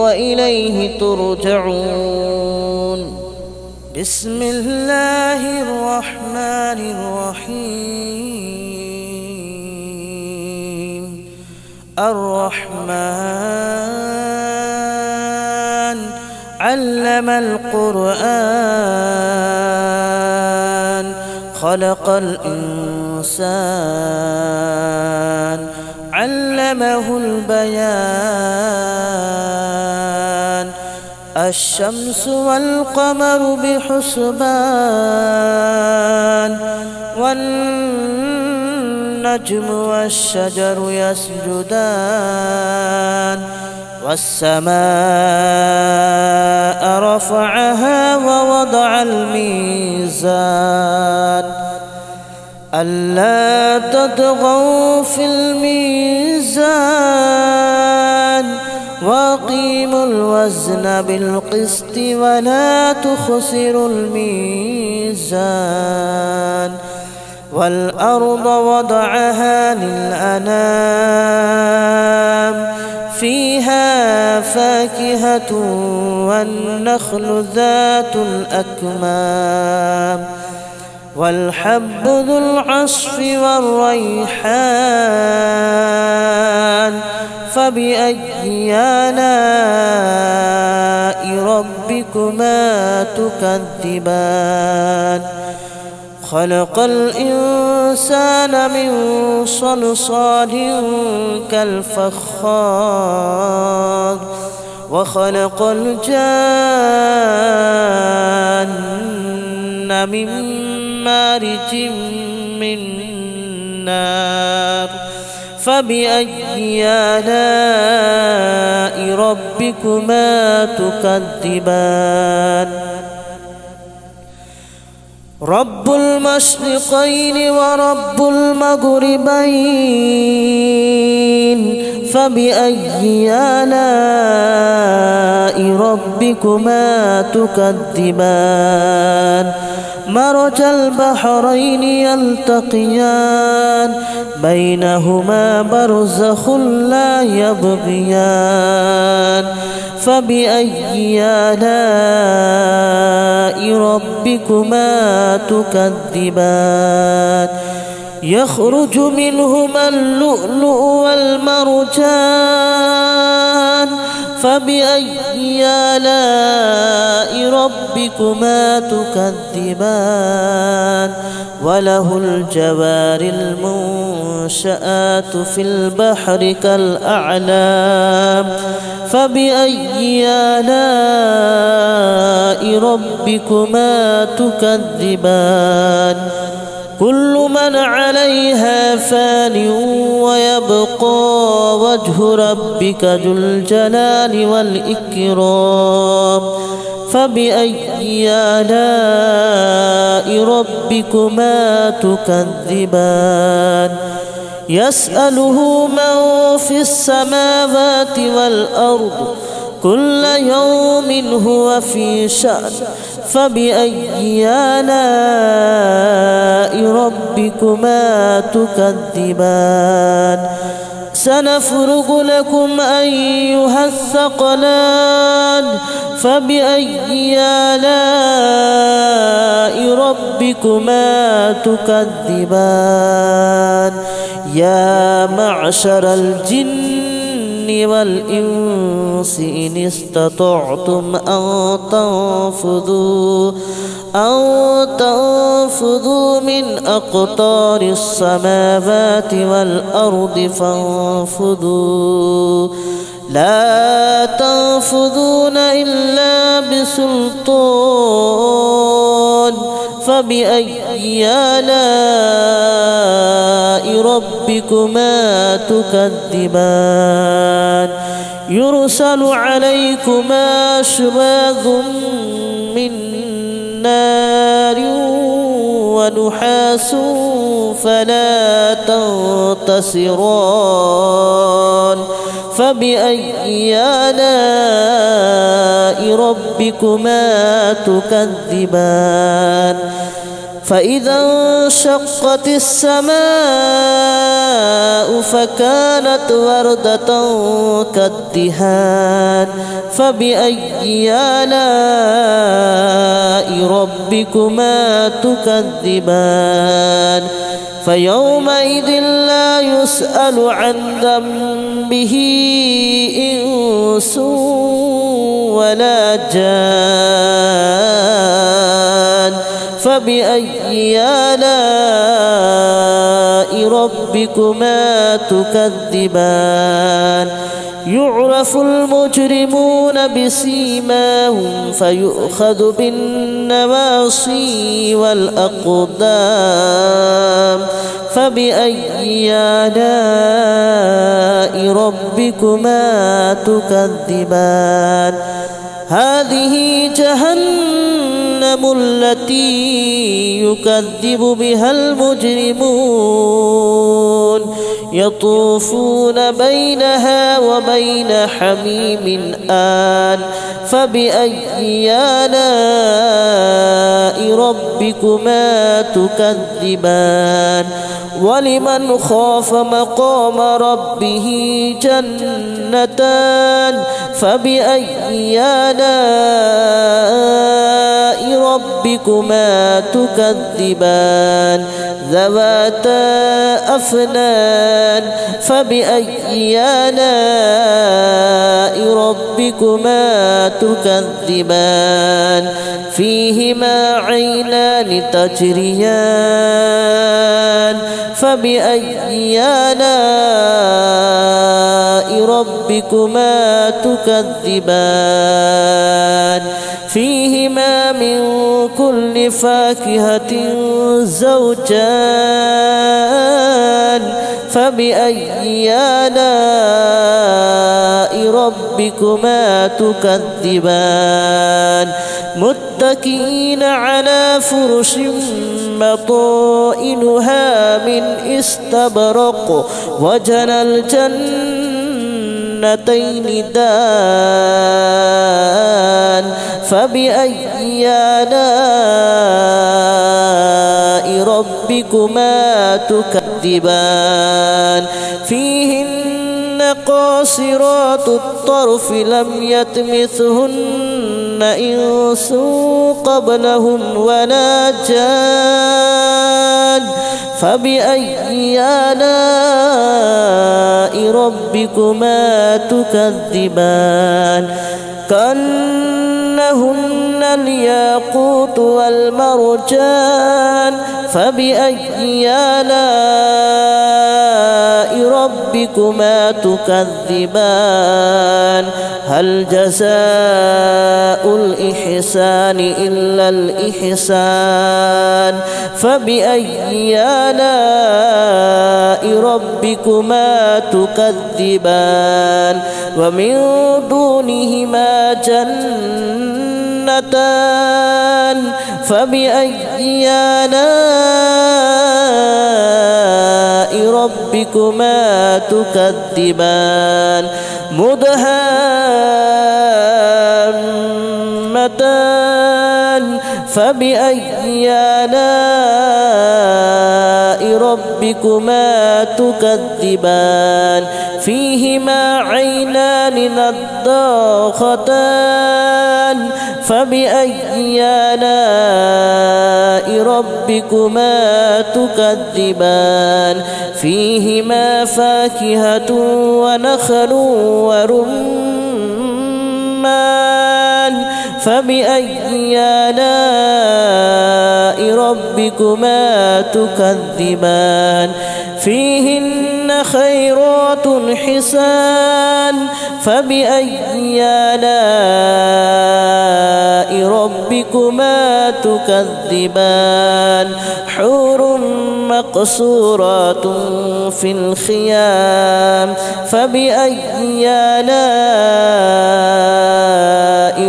وإليه ترجعون بسم الله الرحمن الرحيم الرحمن علم القرآن خلق الإنسان علمه البيان الشمس والقمر بحسبان والنجم والشجر يسجدان والسماء رفعها ووضع الميزان ألا تطغوا في الميزان وأقيموا الوزن بالقسط ولا تخسروا الميزان والأرض وضعها للأنام فيها فاكهة والنخل ذات الأكمام والحب ذو العصف والريحان فبأي آلاء ربكما تكذبان خلق الإنسان الإنسان من صلصال كالفخار وخلق الجان من مارج من نار فبأي آلاء ربكما تكذبان رب المشرقين ورب المغربين فبأي آلاء ربكما تكذبان مرج البحرين يلتقيان بينهما برزخ لا يبغيان فبأي آلاء ربكما تكذبان يخرج منهما اللؤلؤ والمرجان فبأي آلاء ربكما تكذبان وله الجوار المنشآت في البحر كالأعلام فبأي آلاء ربكما تكذبان كل من عليها فان ويبقى وجه ربك ذو الجلال والإكرام فبأي آلاء ربكما تكذبان يسأله من في السماوات والأرض كل يوم هو في شأن فبأي آلاء ربكما تكذبان سنفرغ لكم أيها الثقلان فبأي آلاء ربكما تكذبان يا معشر الجن والإنس إن استطعتم أن تنفذوا من أقطار السماوات والأرض فانفذوا لا تنفذون إلا بسلطان فبأي آلاء ربكما تكذبان يرسل عليكما شواظ من نار ونحاس فلا تنتصران فبأي آلاء ربكما تكذبان فإذا انشقت السماء فكانت وردة كالدهان فبأي آلاء ربكما تكذبان فيومئذ لا يسأل عن ذنبه إنس ولا جان فبأي آلاء ربكما تكذبان يعرف المجرمون بسيماهم فيؤخذ بالنواصي والأقدام فبأي آلاء ربكما تكذبان هذه جهنم التي يكذب بها المجرمون يطوفون بينها وبين حميم آن فبأي آلاء ربكما تكذبان ولمن خاف مقام ربه جنتان فبأي آلاء ربكما تكذبان ذواتا أفنان فبأي آلاء ربكما تكذبان فيهما عينان تجريان فبأي آلاء ربكما تكذبان فيهما من كل فاكهة زوجان فبأي آلاء ربكما تكذبان متكئين على فرش مطائنها من استبرق وجنى الجنتين دان فبأي آلاء ربكما تكذبان فيهن قاصرات الطرف لم يطمثهن إنس قبلهم ولا جان فبأي آلاء ربكما تكذبان كأنهن الياقوت والمرجان فبأي آلاء ربكما تكذبان هل جزاء الإحسان إلا الإحسان فبأي آلاء ربكما تكذبان ومن دونهما جنتان فبأي آلاء ربكما تكذبان مدهامتان فبأي آلاء ربكما تكذبان فيهما عينان نضاختان فبأي آلاء ربكما تكذبان فيهما فاكهة ونخل ورمان فبأي آلاء ربكما تكذبان فيهن خيرات حسان فبأي آلاء ربكما تكذبان حور مقصورات في الخيام فبأي آلاء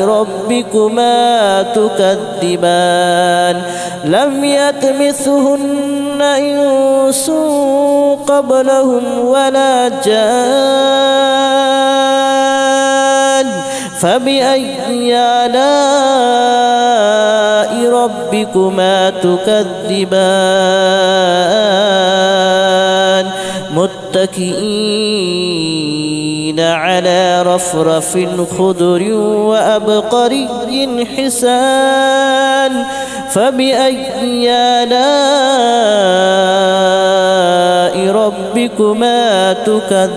ربكما تكذبان لم يطمثهن إنس قبلهم ولا جان فبأي آلاء ربكما تكذبان متكئين على رفرف خضر وأبقري حسان فبأي آلاء ربكما تكذبان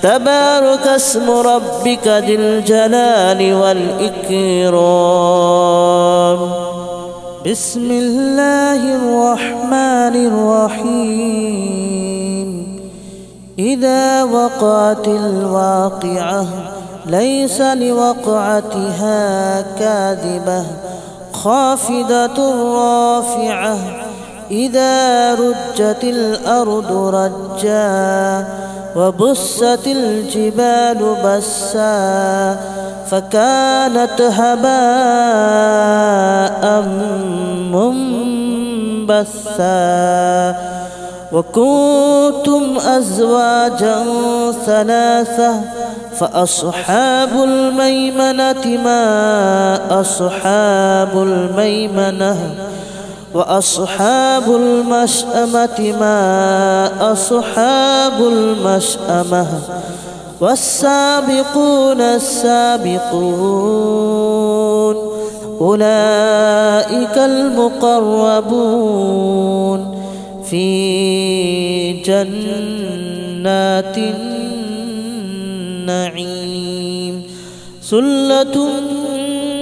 تبارك اسم ربك ذي الجلال والإكرام بسم الله الرحمن الرحيم إذا وقعت الواقعة ليس لوقعتها كاذبة خافضة رافعة إذا رجت الأرض رجا وبست الجبال بسا فكانت هباء منبثا وكنتم أزواجا ثلاثة فأصحاب الميمنة ما أصحاب الميمنة وأصحاب المشأمة ما أصحاب المشأمة والسابقون السابقون أولئك المقربون في جنات النعيم ثلة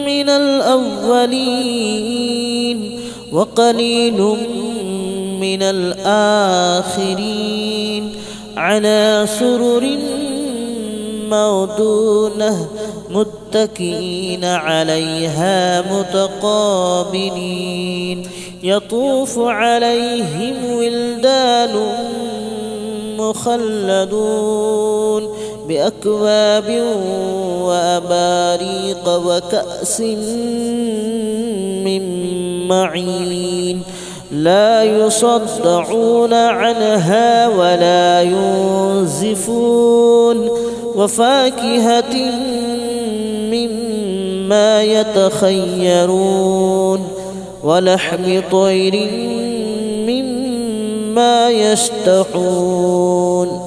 من الأولين وقليل من الآخرين على سرر موضونة متكئين عليها متقابلين يطوف عليهم ولدان مخلدون بأكواب وأباريق وكأس من معين لا يصدعون عنها ولا ينزفون وفاكهة مما يتخيرون ولحم طير مما يشتهون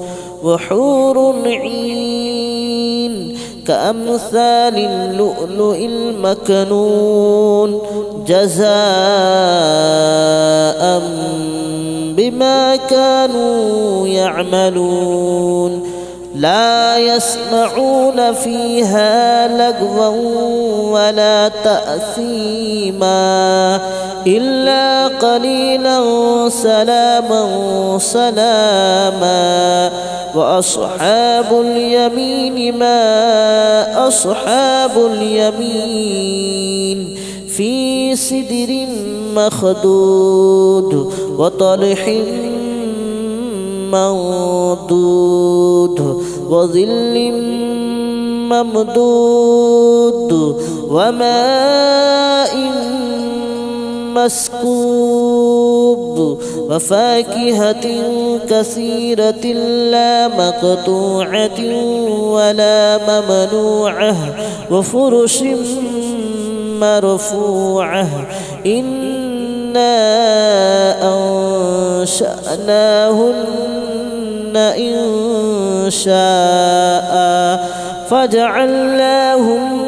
وحور عين كأمثال اللؤلؤ المكنون جزاء بما كانوا يعملون لا يسمعون فيها لغوا ولا تأثيما إلا قليلا سلاما سلاما وأصحاب اليمين ما أصحاب اليمين في سدر مخدود وطلح منضود وظل ممدود وماء مسكوب وفاكهة كثيرة لا مقطوعة ولا ممنوعة وفرش مرفوعة إنا أنشأناهن إن شاء فجعلناهن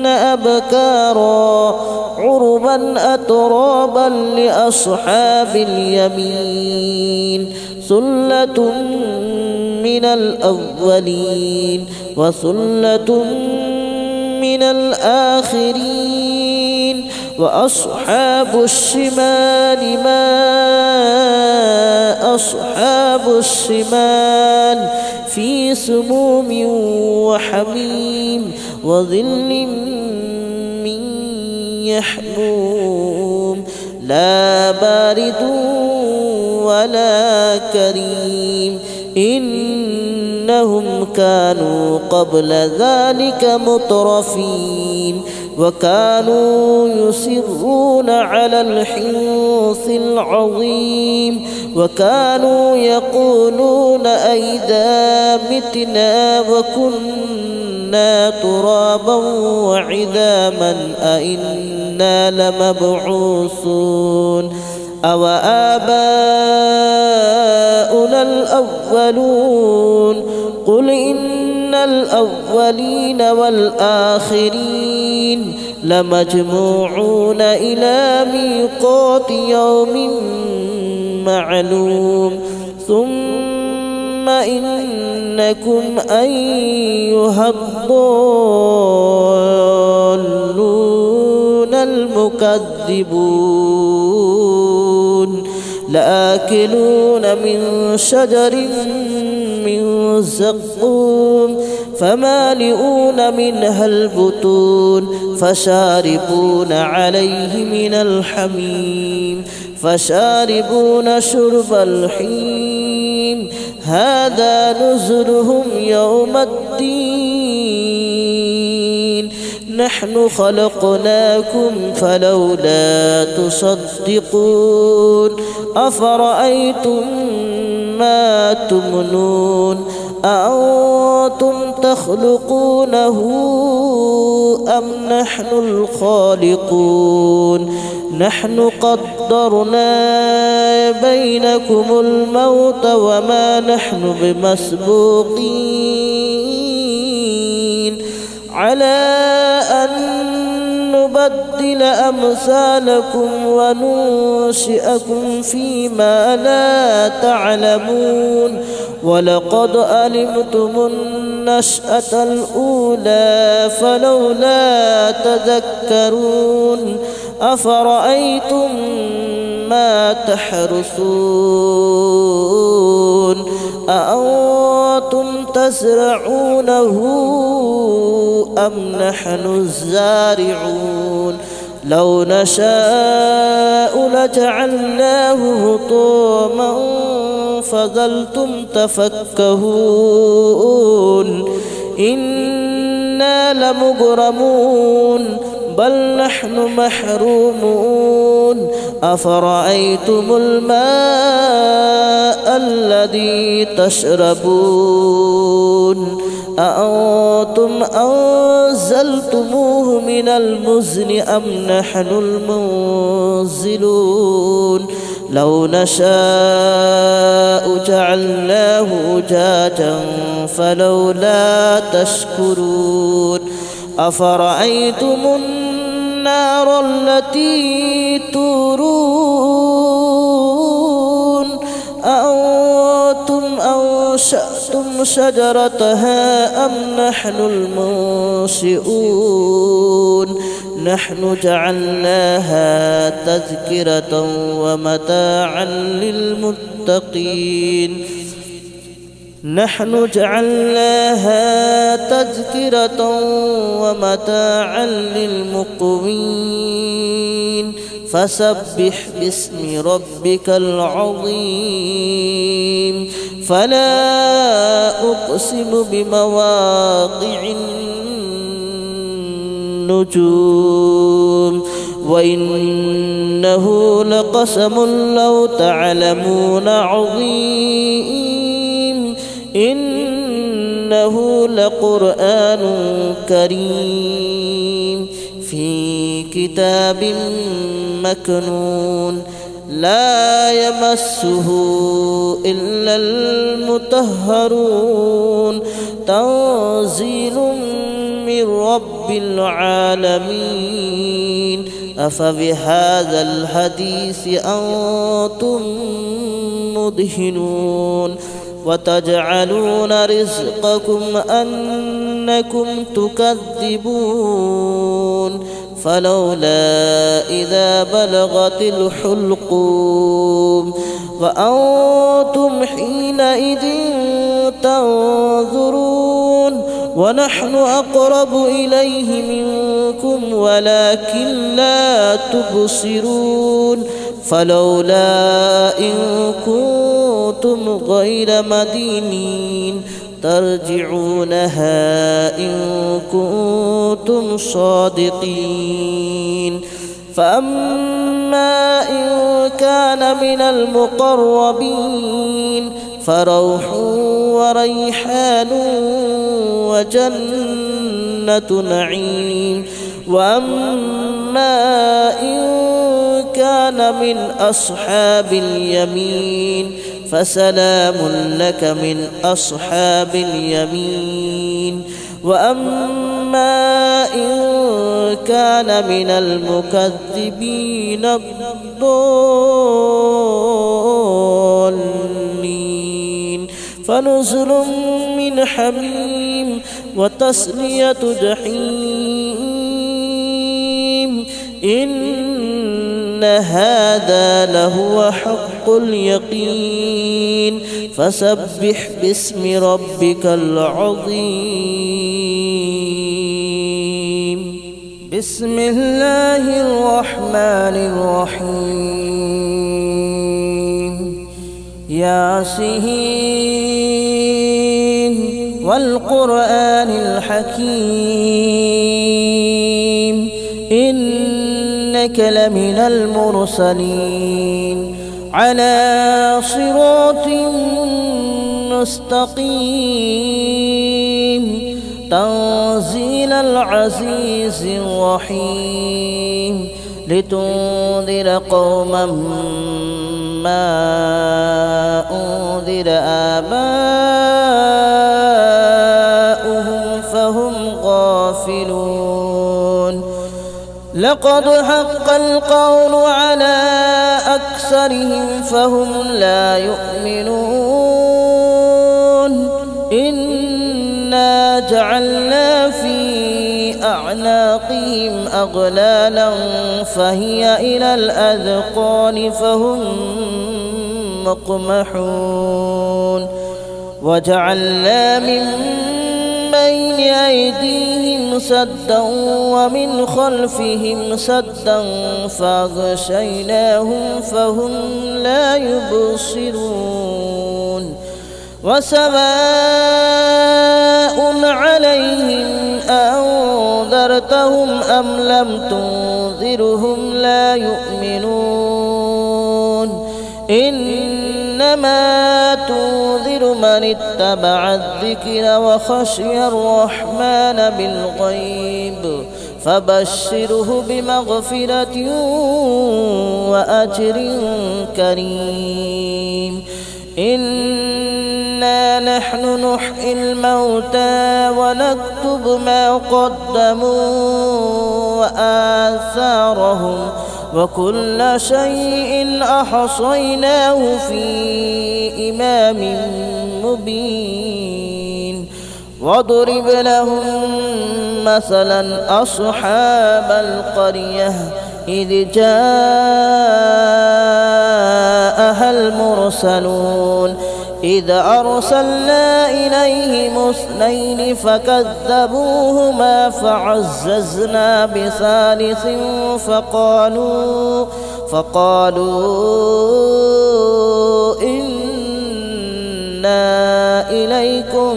أبكارا عربا أترابا لأصحاب اليمين ثلة من الأولين وثلة من الآخرين وأصحاب الشمال ما أصحاب الشمال في سموم وحميم وظل من يحموم لا بارد ولا كريم إنهم كانوا قبل ذلك مترفين وكانوا يصرون على الحنث العظيم وكانوا يقولون أئذا متنا وكنا ترابا وعظاما أئنا لمبعوثون أو آباؤنا الأولون قل إن الأولين والآخرين لمجموعون إلى ميقات يوم معلوم ثم إنكم أيها الضالون المكذبون لآكلون من شجر من زقوم فمالئون منها البطون فشاربون عليه من الحميم فشاربون شرب الحميم هذا نزلهم يوم الدين نحن خلقناكم فلولا تصدقون أفرأيتم ما تمنون أأنتم تخلقونه أم نحن الخالقون نحن قدرنا بينكم الموت وما نحن بمسبوقين على أن نبدل أمثالكم وننشئكم فيما لا تعلمون ولقد علمتم النشأة الأولى فلولا تذكرون أفرأيتم ما تحرثون أأنتم تزرعونه أم نحن الزارعون لو نشاء لجعلناه هطاما فظلتم تفكهون إنا لمغرمون بل نحن محرومون أفرأيتم الماء الذي تشربون أأنتم أنزلتموه من المزن أم نحن المنزلون لو نشاء جعلناه أجاجا فلولا تشكرون أفرأيتم النار التي تورون أأنتم أنشأتم شجرتها أم نحن المنشئون نحن جعلناها تذكرة ومتاعا للمتقين نحن جعلناها تذكرة ومتاعا للمقوين فسبح باسم ربك العظيم فلا أقسم بمواقع النجوم وإنه لقسم لو تعلمون عظيم إنه لقرآن كريم في كتاب مكنون لا يمسه إلا المطهرون تنزيل من رب العالمين أفبهذا الحديث أنتم مدهنون وتجعلون رزقكم أنكم تكذبون فلولا إذا بلغت الحلقوم وأنتم حينئذ تنظرون ونحن أقرب إليه منكم ولكن لا تبصرون فلولا إن كنتم غير مدينين ترجعونها إن كنتم صادقين فأما إن كان من المقربين فروح وريحان وجنة نعيم وأما إن كان من أصحاب اليمين فسلام لك من أصحاب اليمين وأما إن كان من المكذبين الضالين فنزل من حميم وتصلية جحيم إن هذا لهو حق اليقين فسبح باسم ربك العظيم بسم الله الرحمن الرحيم ياسين والقرآن الحكيم إنك لمن المرسلين على صراط مستقيم تنزيل العزيز الرحيم لتنذر قوما ما أنذر آباؤهم فهم غافلون لقد حق القول على أكثرهم فهم لا يؤمنون إنا جعلنا في أعناقهم أغلالا فهي إلى الأذقان فهم مقمحون وجعلنا من بين أيديهم سدا ومن خلفهم سدا فأغشيناهم فهم لا يبصرون وسواء عليهم أنذرتهم أم لم تنذرهم لا يؤمنون إنما تنذر من اتبع الذكر وخشي الرحمن بالغيب فبشره بمغفرة وأجر كريم إنا نحن نحيي الموتى ونكتب ما قدموا وآثارهم وكل شيء أحصيناه في إمام مبين واضرب لهم مثلا أصحاب القرية إذ جاءها المرسلون إذ أرسلنا إليهم اثنين فكذبوهما فعززنا بثالث فقالوا إنا إليكم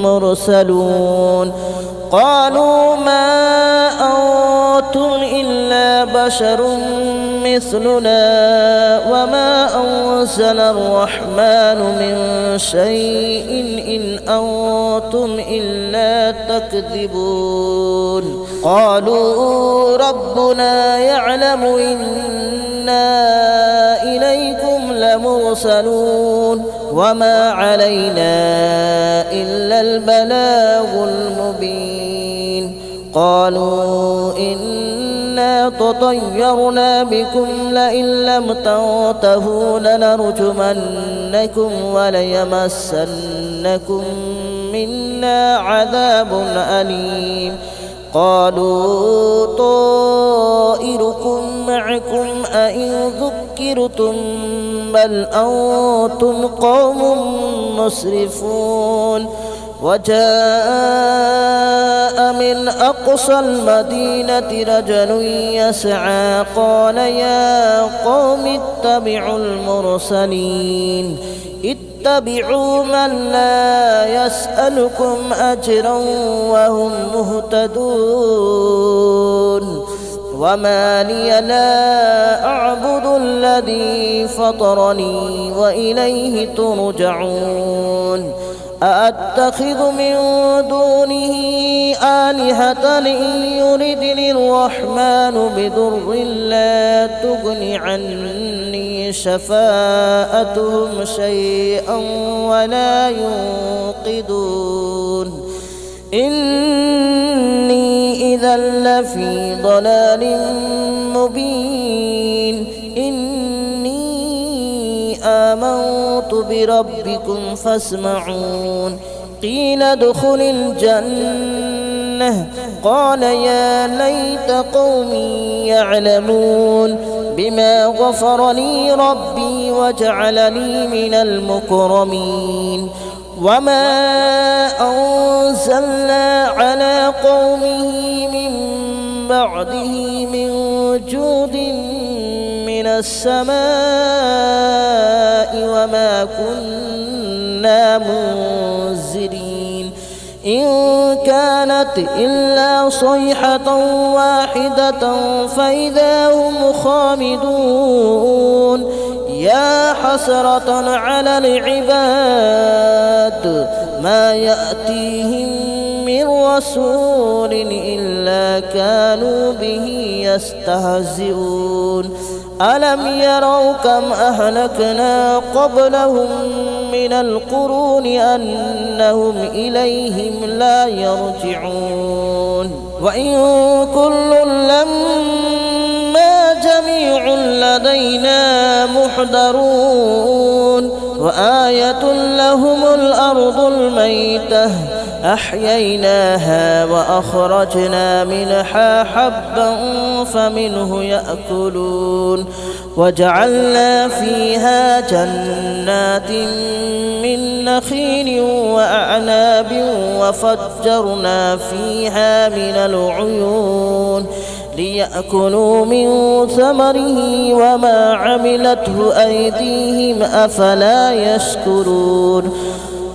مرسلون قالوا ما أنتم إلا بشر مثلنا وما أنزل الرحمن من شيء إن أنتم إلا تكذبون قالوا ربنا يعلم إنا إليكم لمرسلون وما علينا إلا البلاغ المبين قالوا إنا تطيرنا بكم لئن لم تنتهوا لنرجمنكم وليمسنكم منا عذاب أليم قالوا طائركم معكم أئن ذكرتم بل أنتم قوم مسرفون وجاء من أقصى المدينة رجل يسعى قال يا قوم اتبعوا المرسلين اتبعوا من لا يسألكم أجرا وهم مهتدون وما لي لا أعبد الذي فطرني وإليه ترجعون أأتخذ من دونه آلهة إن يردني الرحمن بضر لا تغن عني شفاءتهم شيئا ولا ينقذون إني إذا لفي ضلال مبين آمنت بربكم فاسمعون قيل ادخل الجنة قال يا ليت قومي يعلمون بما غفر لي ربي وجعلني من المكرمين وما أنزلنا على قومه من بعده من جود من السماء وما كنا منزلين إن كانت إلا صيحة واحدة فإذا هم خامدون يا حسرة على العباد ما يأتيهم من رسول إلا كانوا به يستهزئون ألم يروا كم أهلكنا قبلهم من القرون أنهم إليهم لا يرجعون وإن كل لما جميع لدينا محضرون وآية لهم الأرض الميتة أحييناها وأخرجنا منها حبا فمنه يأكلون وجعلنا فيها جنات من نخيل وأعناب وفجرنا فيها من العيون ليأكلوا من ثمره وما عملته أيديهم أفلا يشكرون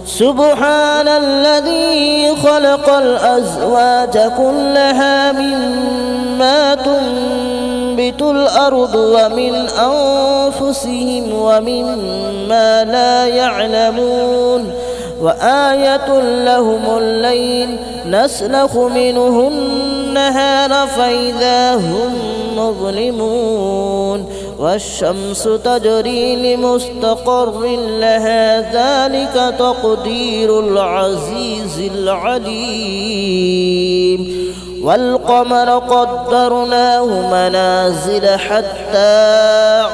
سبحان الذي خلق الأزواج كلها مما تنبت الأرض ومن أنفسهم ومما لا يعلمون وآية لهم الليل نسلخ منه النهار فإذا هم مظلمون والشمس تجري لمستقر لها ذلك تقدير العزيز العليم والقمر قدرناه منازل حتى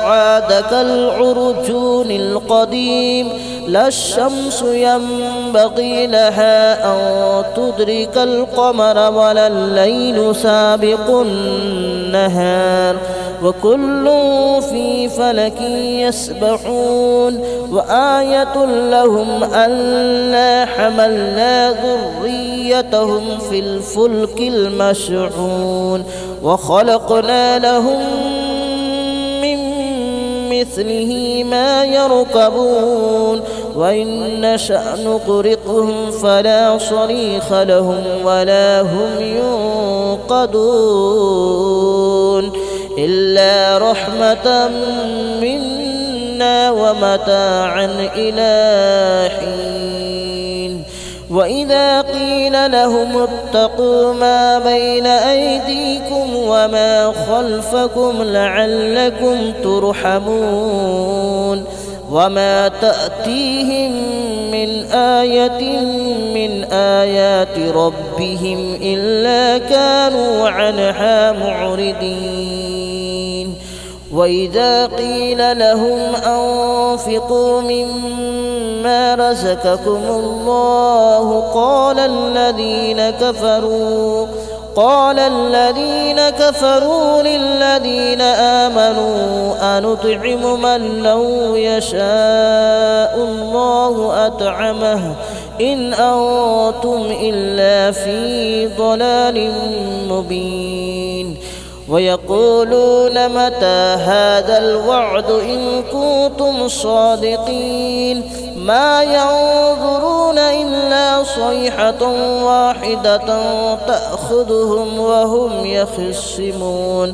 عاد كالعرجون القديم لا الشمس ينبغي لها أن تدرك القمر ولا الليل سابق النهار وكل في فلك يسبحون وآية لهم ألا حملنا ذريتهم في الفلك المشحون وخلقنا لهم من مثله ما يركبون وإن نشأ نغرقهم فلا صريخ لهم ولا هم ينقذون إلا رحمة منا ومتاعا إلى حين وإذا قيل لهم اتقوا ما بين أيديكم وما خلفكم لعلكم ترحمون وما تأتيهم من آية من آيات ربهم إلا كانوا عنها معرضين وإذا قيل لهم أنفقوا مما رزقكم الله قال الذين كفروا للذين آمنوا أنطعم من لو يشاء الله أطعمه إن أنتم إلا في ضلال مبين ويقولون متى هذا الوعد إن كنتم صادقين ما ينظرون إلا صيحة واحدة تأخذهم وهم يخصمون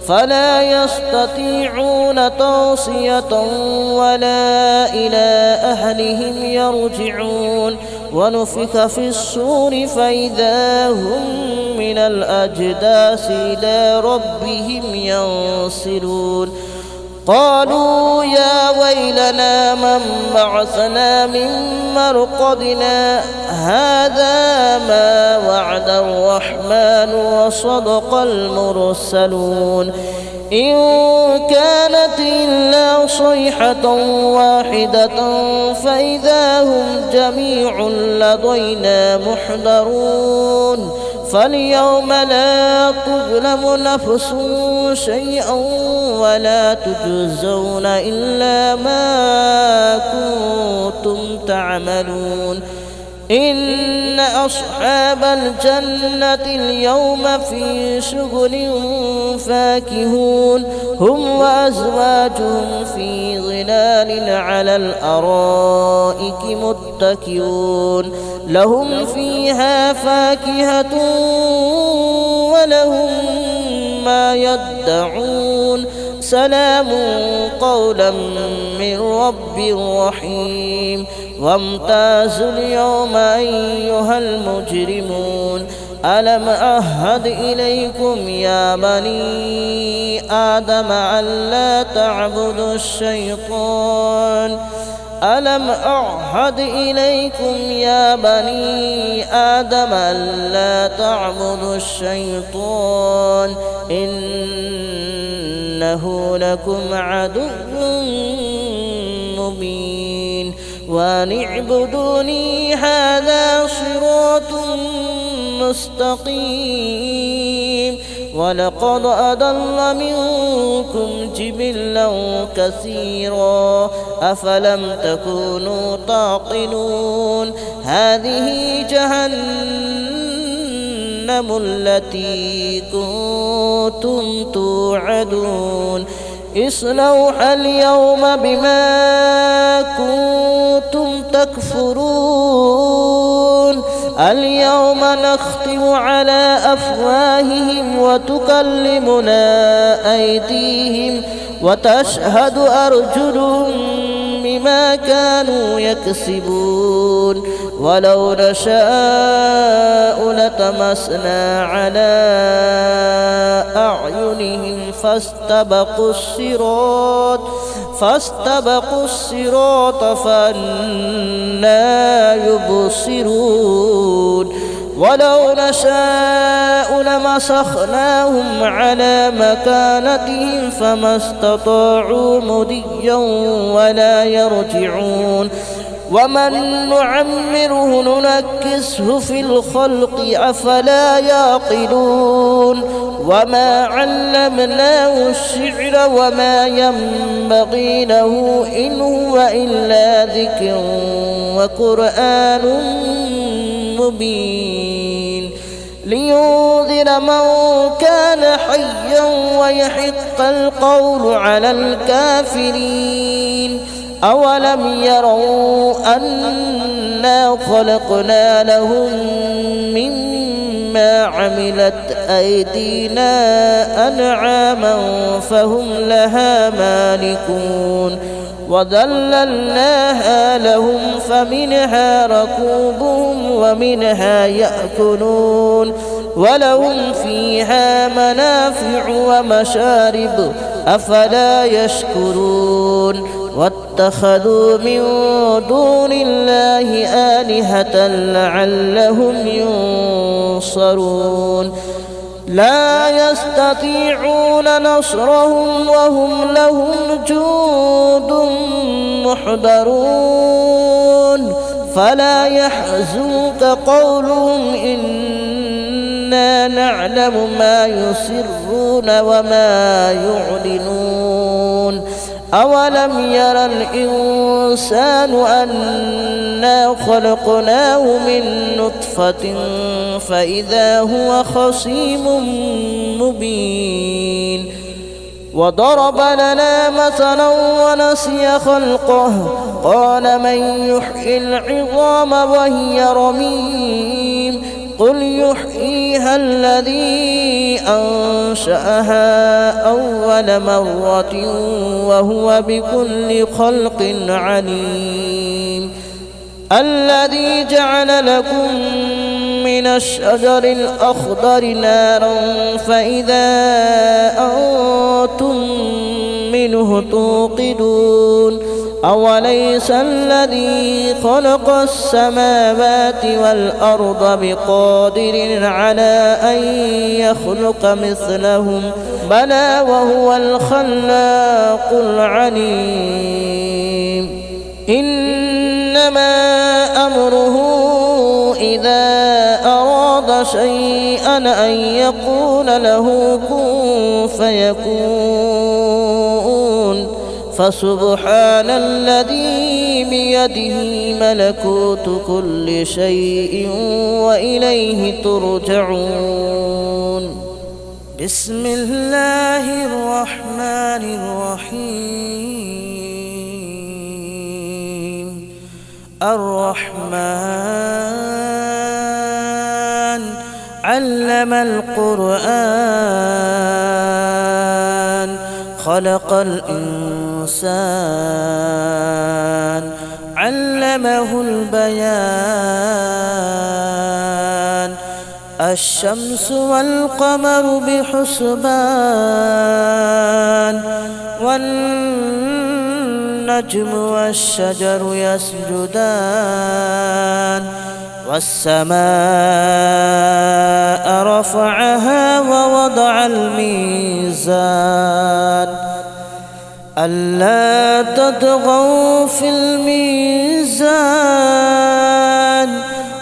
فلا يستطيعون توصية ولا إلى أهلهم يرجعون ونفخ في الصور فإذا هم من الأجداث إلى ربهم ينسلون قالوا يا ويلنا من بعثنا من مرقدنا هذا ما وعد الرحمن وصدق المرسلون إن كانت إلا صيحة واحدة فإذا هم جميع لدينا محضرون فاليوم لا تظلم نفس شيئا ولا تجزون إلا ما كنتم تعملون إن أصحاب الجنة اليوم في شغل فاكهون هم وأزواجهم في ظلال على الأرائك متكئون لهم فيها فاكهة ولهم ما يدعون سلام قولا من رب رحيم وامتازوا اليوم أيها المجرمون ألم أعهد إليكم يا بني آدم ألا تعبدوا الشيطان ألم أعهد إليكم يا بني آدم ألا تعبدوا الشيطان إنه لكم عدو مبين وأن اعبدوني هذا صراط مستقيم ولقد أضل منكم جبلا كثيرا أفلم تكونوا تعقلون هذه جهنم التي كنتم توعدون اصلوها اليوم بما كنتم تكفرون اليوم نختم على أفواههم وتكلمنا أيديهم وتشهد أرجلهم بما كانوا يكسبون ولو نشاء لطمسنا على أعينهم فاستبقوا الصراط فأنى يبصرون ولو نشاء لمسخناهم على مكانتهم فما استطاعوا مضيا ولا يرجعون ومن نعمره ننكسه في الخلق أفلا يعقلون وما علمناه الشعر وما ينبغي له إن هو إلا ذكر وقرآن مبين لينذر من كان حيا ويحق القول على الكافرين أولم يروا أنا خلقنا لهم مما عملت أيدينا أنعاما فهم لها مالكون وذللناها لهم فمنها ركوبهم ومنها يأكلون ولهم فيها منافع ومشارب أفلا يشكرون واتخذوا من دون الله آلهة لعلهم ينصرون لا يستطيعون نصرهم وهم لهم جند محضرون فلا يحزنك قولهم إنا نعلم ما يسرون وما يعلنون أولم ير الإنسان أنا خلقناه من نطفة فإذا هو خصيم مبين وضرب لنا مثلا ونسي خلقه قال من يحيي العظام وهي رميم قل يحييها الذي أنشأها أول مرة وهو بكل خلق عليم الذي جعل لكم من الشجر الأخضر نارا فإذا أنتم منه توقدون أوليس الذي خلق السماوات والأرض بقادر على أن يخلق مثلهم بلى وهو الخلاق العليم إنما أمره إذا أراد شيئا أن يقول له كن فيكون فسبحان الذي بيده ملكوت كل شيء وإليه ترجعون بسم الله الرحمن الرحيم الرحمن علم القرآن خلق الإنسان علمه البيان الشمس والقمر بحسبان والنجم والشجر يسجدان والسماء رفعها ووضع الميزان ألا تطغوا في الميزان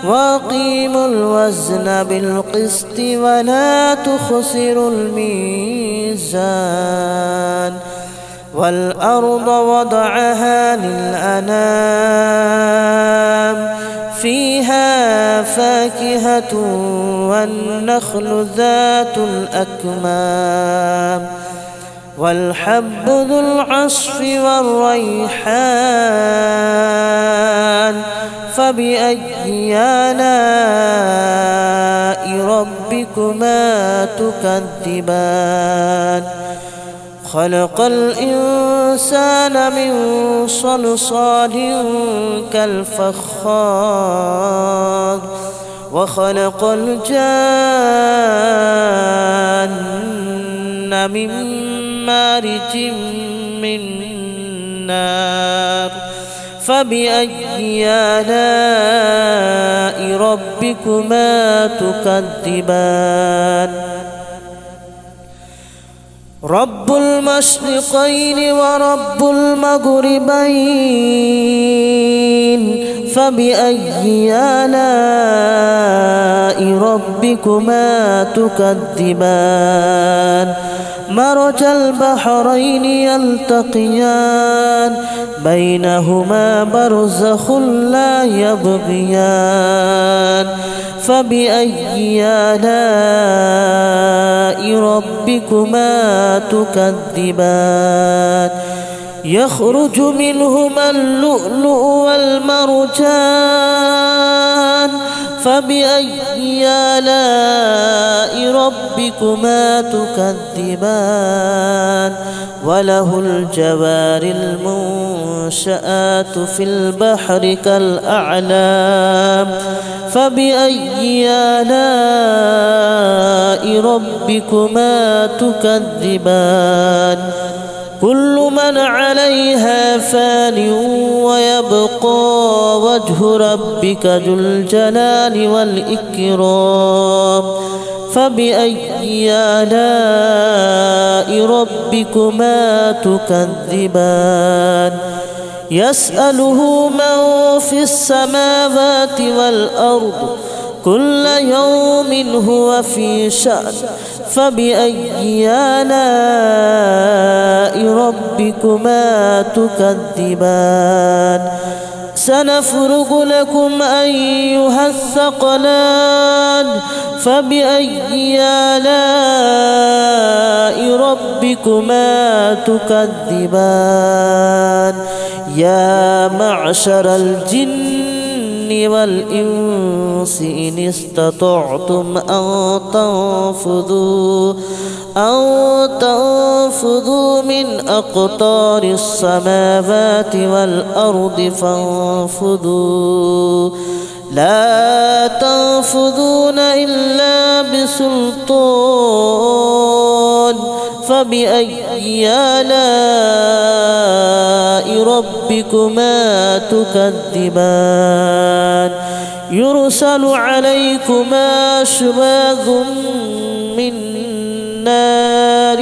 وأقيموا الوزن بالقسط ولا تخسروا الميزان والأرض وضعها للأنام فيها فاكهة والنخل ذات الأكمام والحب ذو العصف والريحان فبأي آلاء ربكما تكذبان خلق الإنسان من صلصال كالفخار وخلق الجان من مارج من نار فبأي آلاء ربكما تكذبان رب المشرقين ورب المغربين فبأي آلاء ربكما تكذبان مرج البحرين يلتقيان بينهما برزخ لا يبغيان فبأي آلاء ربكما تكذبان يخرج منهما اللؤلؤ والمرجان فبأي آلاء ربكما تكذبان وله الجوار المنشآت في البحر كالأعلام فبأي آلاء ربكما تكذبان كل من عليها فان ويبقى وجه ربك ذو الجلال والإكرام فبأي آلاء ربكما تكذبان يسأله من في السماوات والأرض كل يوم هو في شأن فبأي آلاء ربكما تكذبان سنفرغ لكم أيها الثقلان فبأي آلاء ربكما تكذبان يا معشر الجن والإنس إن استطعتم أن تنفذوا من أقطار السماوات والأرض فانفذوا لا تنفذون إلا بسلطان فبأي آلاء ربكما تكذبان يرسل عليكما شواظ من نار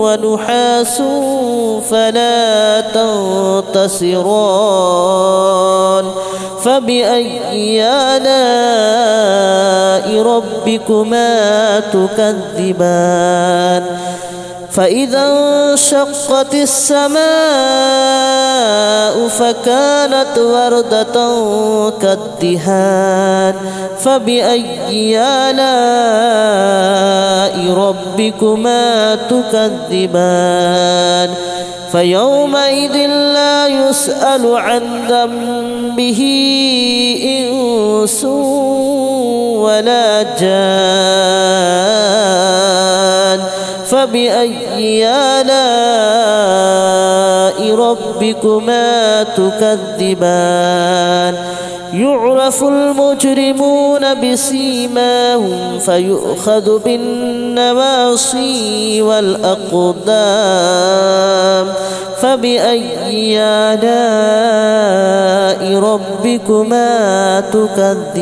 ونحاس فلا تنتصران فبأي آلاء ربكما تكذبان فإذا انشقت السماء فكانت وردة كالدهان فبأي آلاء ربكما تكذبان فيومئذ لا يسأل عن ذنبه إنس ولا جان فبأي آلاء ربكما تكذبان يعرف المجرمون بسيماهم فيؤخذ بالنواصي والأقدام فبأي آلاء ربكما تكذبان